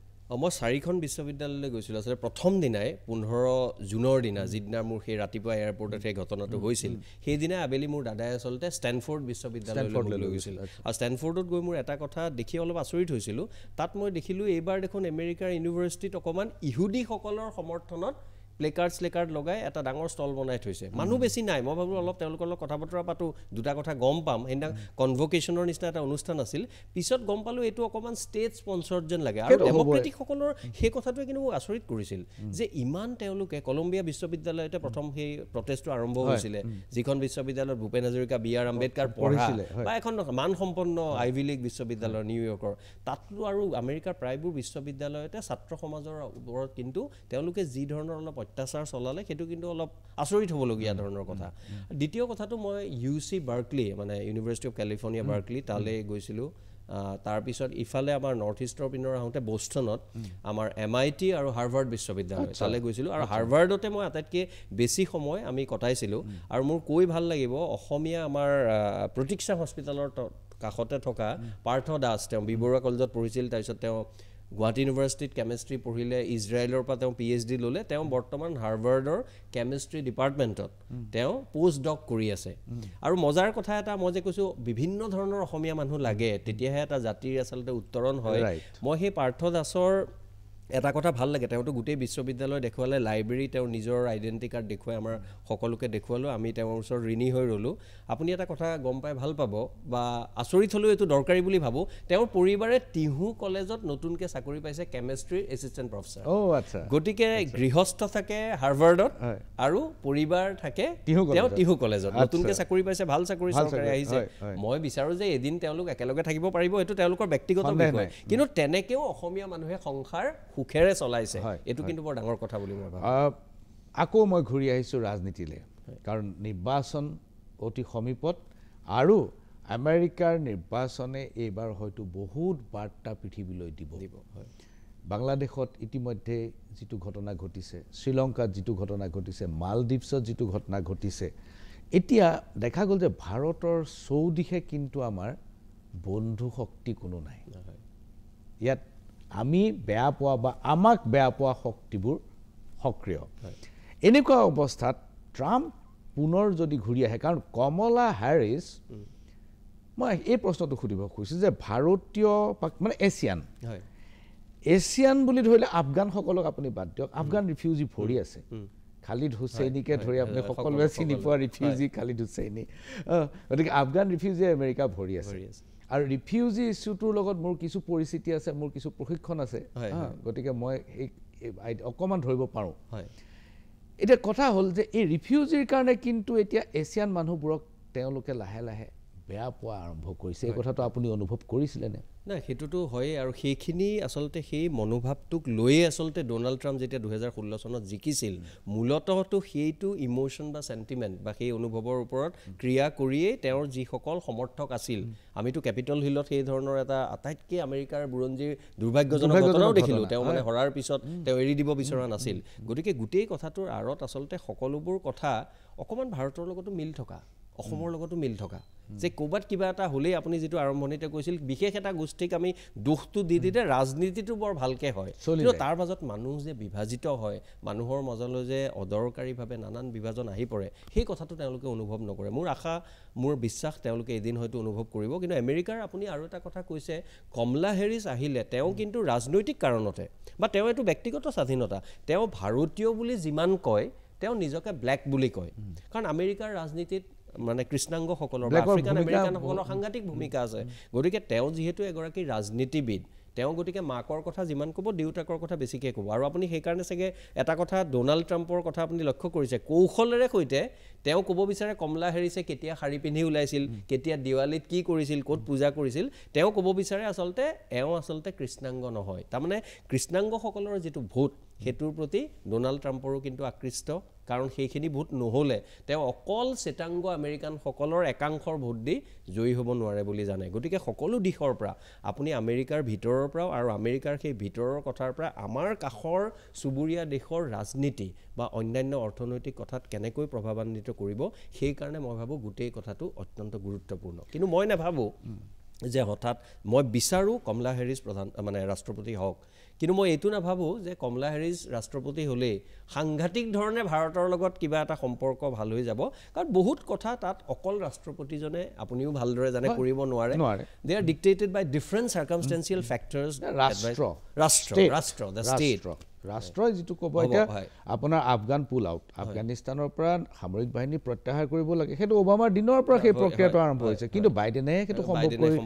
মই 4খন বিশ্ববিদ্যালয়লৈ গৈছিলোঁ আচলতে প্ৰথম দিনাই 15 জুনৰ দিনা যিদিনা মোৰ সেই ৰাতিপুৱা এয়াৰপৰ্টত সেই ঘটনাটো হৈছিল সেইদিনা আবেলি মোৰ দাদাই আচলতে ষ্টেনফৰ্ড বিশ্ববিদ্যালয়লৈ লৈ গৈছিল আৰু ষ্টেনফৰ্ডত গৈ মোৰ এটা কথা দেখি অলপ আচৰিত হৈছিলোঁ তাত মই দেখিলোঁ এইবাৰ দেখোন আমেৰিকাৰ ইউনিভাৰ্চিটিত অকণমান ইহুদীসকলৰ সমৰ্থনত প্লেকাৰ্ড লগাই এটা ডাঙৰ ষ্টল বনাই থৈছে মানুহ বেছি নাই মই ভাবোঁ অলপ তেওঁলোকৰ লগত কথা বতৰা পাতোঁ দুটা কথা গম পাম সেইদিনা কনভকেশ্যনৰ নিচিনা এটা অনুষ্ঠান আছিল পিছত গম পালোঁ এইটো অকণমান ষ্টেট স্পনচৰ্ড যেন লাগে আৰু ডেম'ক্ৰেটিকসকলৰ সেই কথাটোৱে কিন্তু মোক আচৰিত কৰিছিল যে ইমান তেওঁলোকে কলম্বিয়া বিশ্ববিদ্যালয়তে প্ৰথম সেই প্ৰটেষ্টটো আৰম্ভ হৈছিলে যিখন বিশ্ববিদ্যালয়ত ভূপেন হাজৰিকা B.R. আম্বেদকাৰ পঢ়া বা এখন মানসম্পন্ন আইভি লীগ বিশ্ববিদ্যালয় নিউয়ৰ্কৰ তাতো আৰু আমেৰিকাৰ প্ৰায়বোৰ বিশ্ববিদ্যালয়তে ছাত্ৰ সমাজৰ ওপৰত কিন্তু তেওঁলোকে যি ধৰণৰ অলপ অত্যাচাৰ চলালে সেইটো কিন্তু অলপ আচৰিত হ'বলগীয়া ধৰণৰ কথা দ্বিতীয় কথাটো মই UC বাৰ্কলি মানে ইউনিভাৰ্চিটি অফ কেলিফৰ্ণিয়া বাৰ্কলি তালৈ গৈছিলোঁ তাৰপিছত ইফালে আমাৰ নৰ্থ ইষ্টৰ পিনৰ আহোঁতে বষ্টনত আমাৰ MIT আৰু হাৰ্ভাৰ্ড বিশ্ববিদ্যালয় তালৈ গৈছিলোঁ আৰু হাৰ্ভাৰ্ডতে মই আটাইতকৈ বেছি সময় আমি কটাইছিলোঁ আৰু মোৰ কৈ ভাল লাগিব অসমীয়া আমাৰ প্ৰতীক্ষা হস্পিটেলৰ কাষতে থকা পাৰ্থ দাস তেওঁ বি বৰুৱা কলেজত পঢ়িছিল তাৰপিছত তেওঁ গুৱাহাটী ইউনিভাৰ্চিটিত কেমেষ্ট্ৰি পঢ়িলে ইজৰাইলৰ পৰা তেওঁ PhD ল'লে তেওঁ বৰ্তমান হাৰ্ভাৰ্ডৰ কেমেষ্ট্ৰি ডিপাৰ্টমেণ্টত তেওঁ পোষ্ট ডক কৰি আছে আৰু মজাৰ কথা এটা মই যে কৈছোঁ বিভিন্ন ধৰণৰ অসমীয়া মানুহ লাগে তেতিয়াহে এটা জাতিৰ আচলতে উত্তৰণ হয় মই সেই পাৰ্থ দাসৰ এটা কথা ভাল লাগে তেওঁতো গোটেই বিশ্ববিদ্যালয় দেখুৱালে লাইব্ৰেৰী তেওঁৰ নিজৰ আইডেণ্টি কাৰ্ড দেখুৱাই আমাৰ সকলোকে দেখুৱালোঁ আমি তেওঁৰ ওচৰত ঋণী হৈ ৰ'লোঁ আপুনি এটা কথা গম পাই ভাল পাব বা আচৰিত হ'লেও এইটো দৰকাৰী বুলি ভাবোঁ তেওঁৰ পৰিবাৰে টিহু কলেজত নতুনকৈ চাকৰি পাইছে কেমেষ্ট্ৰিৰ এছিষ্টেণ্ট প্ৰফেচাৰ গতিকে গৃহস্থ থাকে হাৰ্ভাৰ্ডত আৰু পৰিবাৰ থাকে তেওঁ টিহু কলেজত নতুনকৈ চাকৰি পাইছে ভাল চাকৰি চৰকাৰে আহিছে মই বিচাৰোঁ যে এদিন তেওঁলোক একেলগে থাকিব পাৰিব এইটো তেওঁলোকৰ ব্যক্তিগত বিষয় কিন্তু তেনেকৈও অসমীয়া মানুহে সংসাৰ সুখেৰে চলাইছে এইটো কিন্তু বৰ ডাঙৰ কথা বুলি মই ভাবোঁ আকৌ মই ঘূৰি আহিছোঁ ৰাজনীতিলৈ কাৰণ নিৰ্বাচন অতি সমীপত আৰু আমেৰিকাৰ নিৰ্বাচনে এইবাৰ হয়তো বহুত বাৰ্তা পৃথিৱীলৈ দিব বাংলাদেশত ইতিমধ্যে যিটো ঘটনা ঘটিছে শ্ৰীলংকাত যিটো ঘটনা ঘটিছে মালদ্বীপছত যিটো ঘটনা ঘটিছে এতিয়া দেখা গ'ল যে ভাৰতৰ চৌদিশে কিন্তু আমাৰ বন্ধু শক্তি কোনো নাই ইয়াত আমি বেয়া পোৱা বা আমাক বেয়া পোৱা শক্তিবোৰ সক্ৰিয় এনেকুৱা অৱস্থাত ট্ৰাম্প পুনৰ যদি ঘূৰি আহে কাৰণ কমলা হেৰিছ মই এই প্ৰশ্নটো সুধিব খুজিছোঁ যে ভাৰতীয় মানে এছিয়ান বুলি ধৰিলে আফগানসকলক আপুনি বাদ দিয়ক আফগান ৰিফিউজি ভৰি আছে খালিদ হুছেইনিকে ধৰি আপুনি সকলোৱে চিনি পোৱা ৰিফিউজি খালিদ হুছেইনি গতিকে আফগান ৰিফিউজি আমেৰিকা ভৰি আছে আৰু ৰিফিউজি ইছ্যুটোৰ লগত মোৰ কিছু পৰিস্থিতি আছে মোৰ কিছু প্ৰশিক্ষণ আছে গতিকে মই এই অকণমান ধৰিব পাৰোঁ এতিয়া কথা হ'ল যে এই ৰিফিউজিৰ কাৰণে কিন্তু এতিয়া এছিয়ান মানুহবোৰক তেওঁলোকে লাহে লাহে বেয়া পোৱা আৰম্ভ কৰিছে এই কথাটো আপুনি অনুভৱ কৰিছিলেনে নাই সেইটোতো হয় আৰু সেইখিনি আচলতে সেই মনোভাৱটোক লৈয়ে আচলতে ডোনাল্ড ট্ৰাম্প যেতিয়া 2016 চনত জিকিছিল মূলতঃতো সেইটো ইমোশ্যন বা সেন্টিমেন্ট বা সেই অনুভৱৰ ওপৰত ক্ৰিয়া কৰিয়েই তেওঁৰ যিসকল সমৰ্থক আছিল আমিতো কেপিটল হিলত সেই ধৰণৰ এটা আটাইতকৈ আমেৰিকাৰ বুৰঞ্জীৰ দুৰ্ভাগ্যজনক ঘটনাও দেখিলোঁ তেওঁ মানে হৰাৰ পিছত তেওঁ এৰি দিব বিচৰা নাছিল গতিকে গোটেই কথাটোৰ আঁৰত আচলতে সকলোবোৰ কথা অকণমান ভাৰতৰ লগতো মিল থকা অসমৰ লগতো মিল থকা যে ক'ৰবাত কিবা এটা হ'লেই আপুনি যিটো আৰম্ভণিতে কৈছিল বিশেষ এটা গোষ্ঠীক আমি দোষটো দি দিলে ৰাজনীতিটো বৰ ভালকৈ হয় কিন্তু তাৰ মাজত মানুহ যে বিভাজিত হয় মানুহৰ মাজলৈ যে অদৰকাৰীভাৱে নানান বিভাজন আহি পৰে সেই কথাটো তেওঁলোকে অনুভৱ নকৰে মোৰ আশা মোৰ বিশ্বাস তেওঁলোকে এদিন হয়তো অনুভৱ কৰিব কিন্তু আমেৰিকাৰ আপুনি আৰু এটা কথা কৈছে কমলা হেৰিছ আহিলে তেওঁ কিন্তু ৰাজনৈতিক কাৰণতে বা তেওঁ এইটো ব্যক্তিগত স্বাধীনতা তেওঁ ভাৰতীয় বুলি যিমান কয় তেওঁ নিজকে ব্লেক বুলি কয় কাৰণ আমেৰিকাৰ ৰাজনীতিত মানে কৃষ্ণাংগসকলৰ বা আফ্ৰিকান আমেৰিকানসকলৰ সাংঘাতিক ভূমিকা আছে গতিকে তেওঁ যিহেতু এগৰাকী ৰাজনীতিবিদ তেওঁ গতিকে মাকৰ কথা যিমান ক'ব দেউতাকৰ কথা বেছিকৈ ক'ব আৰু আপুনি সেইকাৰণে চাগে এটা কথা ডোনাল্ড ট্ৰাম্পৰ কথা আপুনি লক্ষ্য কৰিছে কৌশলেৰে সৈতে তেওঁ ক'ব বিচাৰে কমলা হেৰিছে কেতিয়া শাৰী পিন্ধি ওলাইছিল কেতিয়া দিৱালীত কি কৰিছিল ক'ত পূজা কৰিছিল তেওঁ ক'ব বিচাৰে আচলতে এওঁ আচলতে কৃষ্ণাংগ নহয় তাৰমানে কৃষ্ণাংগসকলৰ যিটো ভোট সেইটোৰ প্ৰতি ডোনাল্ড ট্ৰাম্পৰো কিন্তু আকৃষ্ট কাৰণ সেইখিনি ভোট নহ'লে তেওঁ অকল শ্বেতাংগ আমেৰিকানসকলৰ একাংশৰ ভোট দি জয়ী হ'ব নোৱাৰে বুলি জানে গতিকে সকলো দিশৰ পৰা আপুনি আমেৰিকাৰ ভিতৰৰ পৰাও আৰু আমেৰিকাৰ সেই ভিতৰৰ কথাৰ পৰা আমাৰ কাষৰ চুবুৰীয়া দেশৰ ৰাজনীতি বা অন্যান্য অৰ্থনৈতিক কথাত কেনেকৈ প্ৰভাৱান্বিত কৰিব সেইকাৰণে মই ভাবোঁ গোটেই কথাটো অত্যন্ত গুৰুত্বপূৰ্ণ কিন্তু মই নাভাবোঁ যে হঠাৎ মই বিচাৰোঁ কমলা হেৰিছ মানে ৰাষ্ট্ৰপতি হওক কিন্তু মই এইটো নাভাবোঁ যে কমলা হেৰিছ ৰাষ্ট্ৰপতি হ'লেই সাংঘাতিক ধৰণে ভাৰতৰ লগত কিবা এটা সম্পৰ্ক ভাল হৈ যাব কাৰণ বহুত কথা তাত অকল ৰাষ্ট্ৰপতিজনে আপুনিও ভালদৰে জানে কৰিব নোৱাৰে দে আৰ ডিক্টেটেড বাই ডিফাৰেণ্ট চাৰ্কামষ্টেঞ্চিয়েল ফেক্টৰ্ছ ৰাষ্ট্ৰই যিটো ক'ব এতিয়া আপোনাৰ আফগান পুল আউট আফগানিস্তানৰ পৰা সামৰিক বাহিনী প্ৰত্যাহাৰ কৰিব লাগে সেইটো ওবামাৰ দিনৰ পৰা সেই প্ৰক্ৰিয়াটো আৰম্ভ হৈছে কিন্তু বাইডেনেহে সেইটো সম্ভৱ কৰি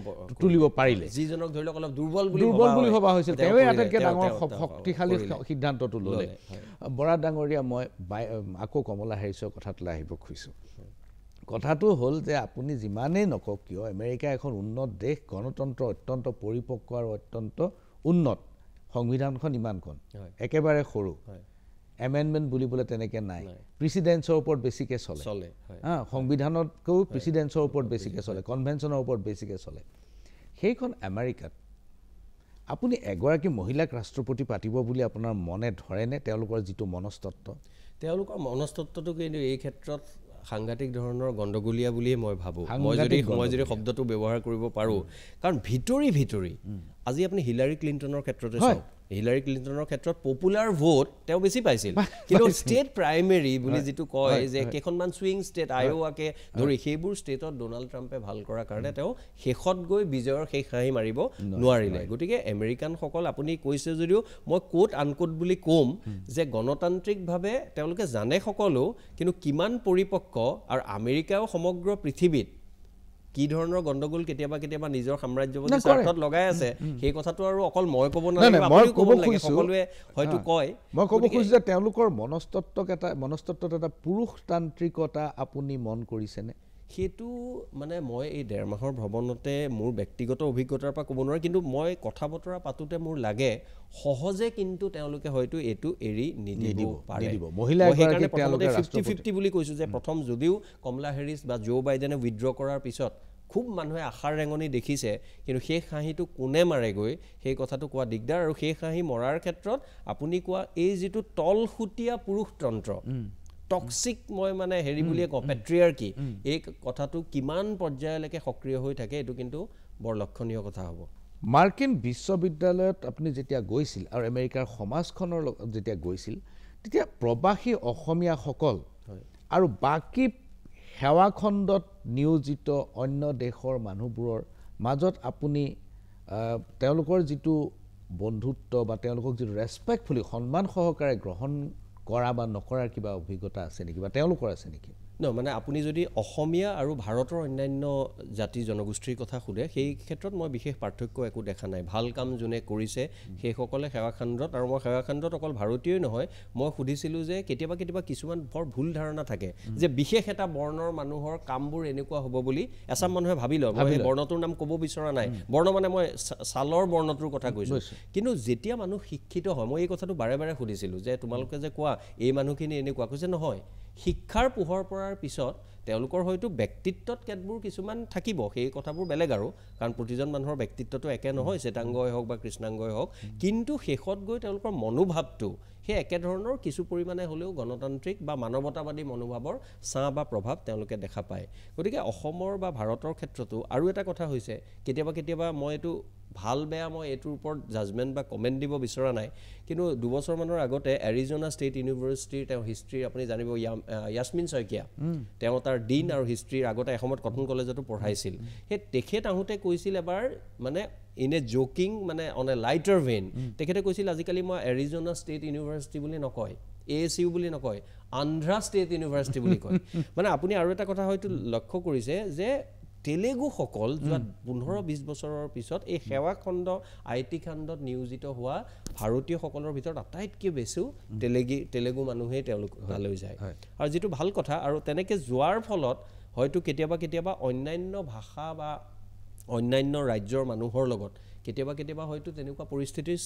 তুলিব পাৰিলে যিজনক ধৰি লওক অলপ দুৰ্বল বুলি ভবা হৈছিল তেওঁৱে আটাইতকৈ ডাঙৰ শক্তিশালী সিদ্ধান্তটো ল'লে বৰা ডাঙৰীয়া মই আকৌ কমলা হেৰিছৰ কথাটোলৈ আহিব খুজিছোঁ কথাটো হ'ল যে আপুনি যিমানেই নকওক কিয় আমেৰিকা এখন উন্নত দেশ গণতন্ত্ৰ অত্যন্ত পৰিপক্ক আৰু অত্যন্ত উন্নত সংবিধানখন ইমানখন একেবাৰে সৰু এমেণ্ডমেণ্ট বুলিবলৈ তেনেকৈ নাই প্ৰেচিডেন্সৰ ওপৰত বেছিকৈ চলে সংবিধানতকৈও প্ৰেচিডেন্সৰ ওপৰত বেছিকৈ চলে কনভেনশ্যনৰ ওপৰত বেছিকৈ চলে সেইখন আমেৰিকাত আপুনি এগৰাকী মহিলাক ৰাষ্ট্ৰপতি পাতিব বুলি আপোনাৰ মনে ধৰেনে তেওঁলোকৰ যিটো মনস্তত্বটো কিন্তু এই ক্ষেত্ৰত সাংঘাতিক ধৰণৰ গণ্ডগোলীয়া বুলিয়ে মই ভাবোঁ মই যদি শব্দটো ব্যৱহাৰ কৰিব পাৰোঁ কাৰণ ভিতৰি আজি আপুনি হিলাৰী ক্লিণ্টনৰ ক্ষেত্ৰতে চাওক হিলাৰী ক্লিণ্টনৰ ক্ষেত্ৰত পপুলাৰ ভোট তেওঁ বেছি পাইছিল কিন্তু ষ্টেট প্ৰাইমেৰী বুলি যিটো কয় যে কেইখনমান ছুইং ষ্টেট আয়োৱাকে ধৰি সেইবোৰ ষ্টেটত ডোনাল্ড ট্ৰাম্পে ভাল কৰাৰ কাৰণে তেওঁ শেষত গৈ বিজয়ৰ শেষ হাঁহি মাৰিব নোৱাৰিলে গতিকে আমেৰিকানসকল আপুনি কৈছে যদিও মই কোট আনকোট বুলি ক'ম যে গণতান্ত্ৰিকভাৱে তেওঁলোকে জানে সকলো কিন্তু কিমান পৰিপক্ক আৰু আমেৰিকাও সমগ্ৰ পৃথিৱীত কি ধৰণৰ গণ্ডগোল কেতিয়াবা নিজৰ সাম্ৰাজ্যবাদী স্বাৰ্থত লগাই আছে সেই কথাটো আৰু অকল মই ক'ব নালাগে আপুনিও ক'ব লাগে সকলোৱে হয়তো কয় মই ক'ব খুজিছোঁ যে তেওঁলোকৰ মনস্তত্বত এটা পুৰুষতান্ত্ৰিকতা আপুনি মন কৰিছেনে সেইটো মানে মই এই 1.5 মাহৰ ভ্ৰমণতে মোৰ ব্যক্তিগত অভিজ্ঞতাৰ পৰা ক'ব নোৱাৰোঁ কিন্তু মই কথা বতৰা পাতোঁতে মোৰ লাগে সহজে কিন্তু তেওঁলোকে হয়তো এইটো এৰি নিদিব পাৰে সেইকাৰণে প্ৰথমতে 50-50 বুলি কৈছোঁ যে প্ৰথম যদিও কমলা হেৰিছ বা জো বাইডেনে উইথড্ৰ কৰাৰ পিছত খুব মানুহে আশাৰ ৰেঙনি দেখিছে কিন্তু সেই হাঁহিটো কোনে মাৰেগৈ সেই কথাটো কোৱা দিগদাৰ আৰু সেই হাঁহি মৰাৰ ক্ষেত্ৰত আপুনি কোৱা এই যিটো তলসুতীয়া পুৰুষতন্ত্ৰ টক্সিক মই মানে হেৰি বুলিয়ে কওঁ পেট্ৰিয়াৰ্কি এই কথাটো কিমান পৰ্যায়লৈকে সক্ৰিয় হৈ থাকে এইটো কিন্তু বৰ লক্ষণীয় কথা হ'ব মাৰ্কিন বিশ্ববিদ্যালয়ত আপুনি যেতিয়া গৈছিল আৰু আমেৰিকাৰ সমাজখনৰ লগত যেতিয়া গৈছিল তেতিয়া প্ৰবাসী অসমীয়াসকল আৰু বাকী সেৱাখণ্ডত নিয়োজিত অন্য দেশৰ মানুহবোৰৰ মাজত আপুনি তেওঁলোকৰ যিটো বন্ধুত্ব বা তেওঁলোকক যিটো ৰেছপেক্টফুলি সন্মান সহকাৰে গ্ৰহণ কৰা বা নকৰাৰ কিবা অভিজ্ঞতা আছে নেকি বা তেওঁলোকৰ আছে নেকি মানে আপুনি যদি অসমীয়া আৰু ভাৰতৰ অন্যান্য জাতি জনগোষ্ঠীৰ কথা সোধে সেই ক্ষেত্ৰত মই বিশেষ পাৰ্থক্য একো দেখা নাই ভাল কাম যোনে কৰিছে সেইসকলে সেৱাখণ্ডত আৰু মই সেৱাখণ্ডত অকল ভাৰতীয়ই নহয় মই সুধিছিলোঁ যে কেতিয়াবা কিছুমান বৰ ভুল ধাৰণা থাকে যে বিশেষ এটা বৰ্ণৰ মানুহৰ কামবোৰ এনেকুৱা হ'ব বুলি এচাম মানুহে ভাবি লয় মই সেই বৰ্ণটোৰ নাম ক'ব বিচৰা নাই বৰ্ণ মানে মই ছালৰ বৰ্ণটোৰ কথা কৈছোঁ কিন্তু যেতিয়া মানুহ শিক্ষিত হয় মই এই কথাটো বাৰে বাৰে সুধিছিলোঁ যে তোমালোকে যে কোৱা এই মানুহখিনি এনেকুৱা কৈছে নহয় শিক্ষাৰ পোহৰ পৰাৰ পিছত তেওঁলোকৰ হয়তো ব্যক্তিত্বত কেতবোৰ কিছুমান থাকিব সেই কথাবোৰ বেলেগ আৰু কাৰণ প্ৰতিজন মানুহৰ ব্যক্তিত্বটো একে নহয় শ্বেতাংগই হওক বা কৃষ্ণাংগই হওক কিন্তু শেষত গৈ তেওঁলোকৰ মনোভাৱটো সেই একেধৰণৰ কিছু পৰিমাণে হ'লেও গণতান্ত্ৰিক বা মানৱতাবাদী মনোভাৱৰ ছাঁ বা প্ৰভাৱ তেওঁলোকে দেখা পায় গতিকে অসমৰ বা ভাৰতৰ ক্ষেত্ৰতো আৰু এটা কথা হৈছে কেতিয়াবা মই এইটো ভাল বেয়া মই এইটোৰ ওপৰত জাজমেণ্ট বা কমেণ্ট দিব বিচৰা নাই কিন্তু 2 বছৰমানৰ আগতে এৰিজোনা ষ্টেট ইউনিভাৰ্চিটিৰ তেওঁ হিষ্ট্ৰীৰ আপুনি জানিব ইয়াছমিন শইকীয়া তেওঁ তাৰ ডিন আৰু হিষ্ট্ৰীৰ আগতে এসময়ত কটন কলেজতো পঢ়াইছিল সেই তেখেত আহোঁতে কৈছিল এবাৰ মানে ইন এ জকিং মানে অন এ লাইটাৰ ভেইন তেখেতে কৈছিল আজিকালি মই এৰিজোনা ষ্টেট ইউনিভাৰ্চিটি বুলি নকয় ASU বুলি নকয় আন্ধ্ৰা ষ্টেট ইউনিভাৰ্চিটি বুলি কয় মানে আপুনি আৰু এটা কথা হয়তো লক্ষ্য কৰিছে যে তেলেগুসকল যোৱা 15-20 বছৰৰ পিছত এই সেৱা খণ্ড IT খণ্ডত নিয়োজিত হোৱা ভাৰতীয়সকলৰ ভিতৰত আটাইতকৈ বেছি তেলেগু মানুহেই তেওঁলোক তালৈ যায় আৰু যিটো ভাল কথা আৰু তেনেকৈ যোৱাৰ ফলত হয়তো কেতিয়াবা অন্যান্য ভাষা বা অন্যান্য ৰাজ্যৰ মানুহৰ লগত কেতিয়াবা হয়তো তেনেকুৱা পৰিস্থিতিৰ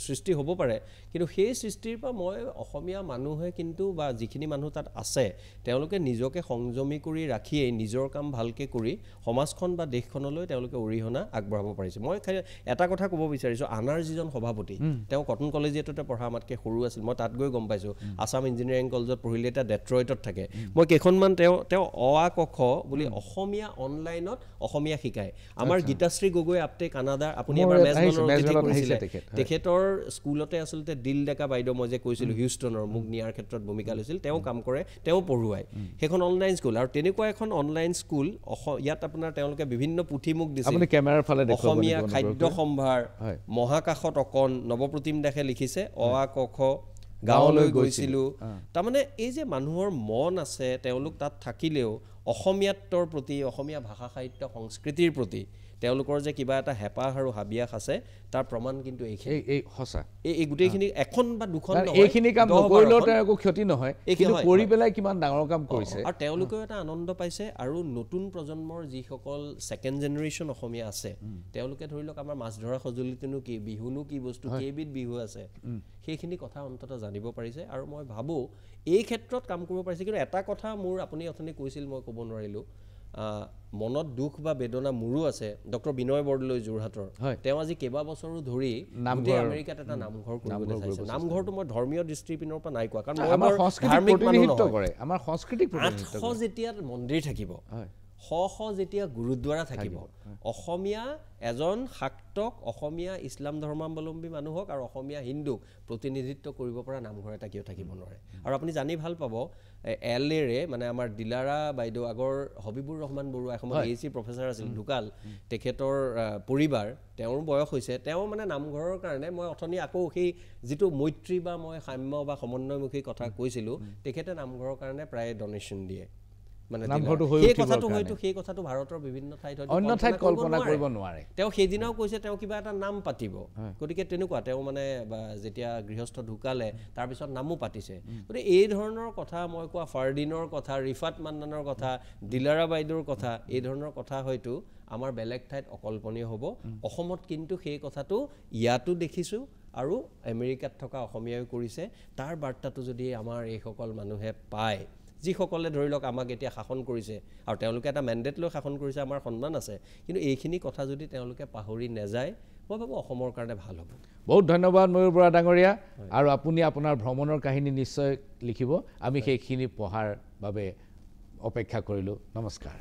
সৃষ্টি হ'ব পাৰে কিন্তু সেই সৃষ্টিৰ পৰা মই অসমীয়া মানুহে কিন্তু বা যিখিনি মানুহ তাত আছে তেওঁলোকে নিজকে সংযমী কৰি ৰাখিয়ে নিজৰ কাম ভালকৈ কৰি সমাজখন বা দেশখনলৈ তেওঁলোকে অৰিহণা আগবঢ়াব পাৰিছে মই এটা কথা ক'ব বিচাৰিছোঁ আনাৰ যিজন সভাপতি তেওঁ কটন কলেজিয়েটতে পঢ়া আমাতকৈ সৰু আছিল মই তাত গৈ গম পাইছোঁ আছাম ইঞ্জিনিয়াৰিং কলেজত পঢ়িলে এতিয়া ডেট্ৰইটত থাকে মই কেইখনমান তেওঁ অ আ ক খ বুলি অসমীয়া অনলাইনত অসমীয়া শিকায় আমাৰ গীতাশ্ৰী গগৈ আপটে কানাডাৰ আপুনি তেখেতৰ স্কুলতে আচলতে দিল ডেকা বাইদেউ মই যে কৈছিলোঁ হিউষ্টনৰ মোক নিয়াৰ ক্ষেত্ৰত ভূমিকা লৈছিল তেওঁ কাম কৰে তেওঁ পঢ়ুৱায় সেইখন অনলাইন স্কুল আৰু তেনেকুৱা এখন অনলাইন স্কুল ইয়াত আপোনাৰ তেওঁলোকে বিভিন্ন পুথি মোক দিছিল অসমীয়া খাদ্য সম্ভাৰ মহাকাশত অকণ নৱপ্ৰতিম দাসে লিখিছে অ আ ক খ গাঁৱলৈ গৈছিলোঁ তাৰমানে এই যে মানুহৰ মন আছে তেওঁলোক তাত থাকিলেও অসমীয়াত্বৰ প্ৰতি অসমীয়া ভাষা সাহিত্য সংস্কৃতিৰ প্ৰতি তেওঁলোকৰ যে কিবা এটা হেঁপাহ আৰু হাবিয়াস আছে তাৰ প্ৰমাণ কিন্তু এইখিনি এই সঁচা এই গোটেইখিনি এখন বা দুখন নহয় এইখিনি কাম নকৰিলেও তাৰ একো ক্ষতি নহয় কিন্তু কৰি পেলাই কিমান ডাঙৰ কাম কৰিছে আৰু তেওঁলোকেও এটা আনন্দ পাইছে আৰু নতুন প্ৰজন্মৰ যিসকল ছেকেণ্ড জেনেৰেশ্যন অসমীয়া আছে তেওঁলোকে ধৰি লওক আমাৰ মাছ ধৰা সঁজুলিটোনো কি বিহুনো কি বস্তু কেইবিধ বিহু আছে সেইখিনি কথা অন্ততঃ জানিব পাৰিছে আৰু মই ভাবোঁ এই ক্ষেত্ৰত কাম কৰিব পাৰিছে কিন্তু এটা কথা মোৰ আপুনি অথনি কৈছিল মই ক'ব নোৱাৰিলোঁ মনত দুখ বা বেদনা মোৰো আছে ডক্টৰ বিনয় বৰদলৈ যোৰহাটৰ তেওঁ আজি কেইবা বছৰো ধৰি গোটেই আমেৰিকাত এটা নামঘৰ কৰিবলৈ চাইছে নামঘৰটো মই ধৰ্মীয় দৃষ্টিপিনৰ পৰা নাই কোৱা কাৰণ আমাৰ ধাৰ্মিক মানুহ নহয় আমাৰ সংস্কৃতিক 800 যেতিয়া মন্দিৰ থাকিব 100 যেতিয়া গুৰুদ্বাৰা থাকিব অসমীয়া এজন শাক্তক অসমীয়া ইছলাম ধৰ্মাৱলম্বী মানুহক আৰু অসমীয়া হিন্দুক প্ৰতিনিধিত্ব কৰিব পৰা নামঘৰ এটা কিয় থাকিব নোৱাৰে আৰু আপুনি জানি ভাল পাব LA মানে আমাৰ দিলাৰা বাইদেউ আগৰ হবিবুৰ ৰহমান বৰুৱা এসময়ত AAC প্ৰফেচাৰ আছিল ঢুকাল তেখেতৰ পৰিবাৰ তেওঁৰ বয়স হৈছে তেওঁ মানে নামঘৰৰ কাৰণে মই অথনি আকৌ সেই যিটো মৈত্ৰী বা মই সাম্য বা সমন্বয়মুখী কথা কৈছিলোঁ তেখেতে নামঘৰৰ কাৰণে প্ৰায় ডনেশ্যন দিয়ে মানে সেই কথাটো ভাৰতৰ বিভিন্ন ঠাইত অন্য ঠাইত কল্পনা কৰিব নোৱাৰে তেওঁ সেইদিনাও কৈছে তেওঁ কিবা এটা নাম পাতিব গতিকে তেনেকুৱা তেওঁ মানে যেতিয়া গৃহস্থ ঢুকালে তাৰপিছত নামো পাতিছে গতিকে এই ধৰণৰ কথা মই কোৱা ফাৰ্ডিনৰ কথা ৰিফাত মান্নানৰ কথা দিলাৰা বাইদেউৰ কথা এই ধৰণৰ কথা হয়তো আমাৰ বেলেগ ঠাইত অকল্পনীয় হ'ব অসমত কিন্তু সেই কথাটো ইয়াতো দেখিছোঁ আৰু আমেৰিকাত থকা অসমীয়াই কৰিছে তাৰ বাৰ্তাটো যদি আমাৰ এইসকল মানুহে পায় যিসকলে ধৰি লওক আমাক এতিয়া শাসন কৰিছে আৰু তেওঁলোকে এটা মেণ্ডেট লৈ শাসন কৰিছে আমাৰ সন্মান আছে কিন্তু এইখিনি কথা যদি তেওঁলোকে পাহৰি নাযায় মই ভাবোঁ অসমৰ কাৰণে ভাল হ'ব বহুত ধন্যবাদ ময়ূৰ বৰা ডাঙৰীয়া আৰু আপুনি আপোনাৰ ভ্ৰমণৰ কাহিনী নিশ্চয় লিখিব আমি সেইখিনি পঢ়াৰ বাবে অপেক্ষা কৰিলোঁ নমস্কাৰ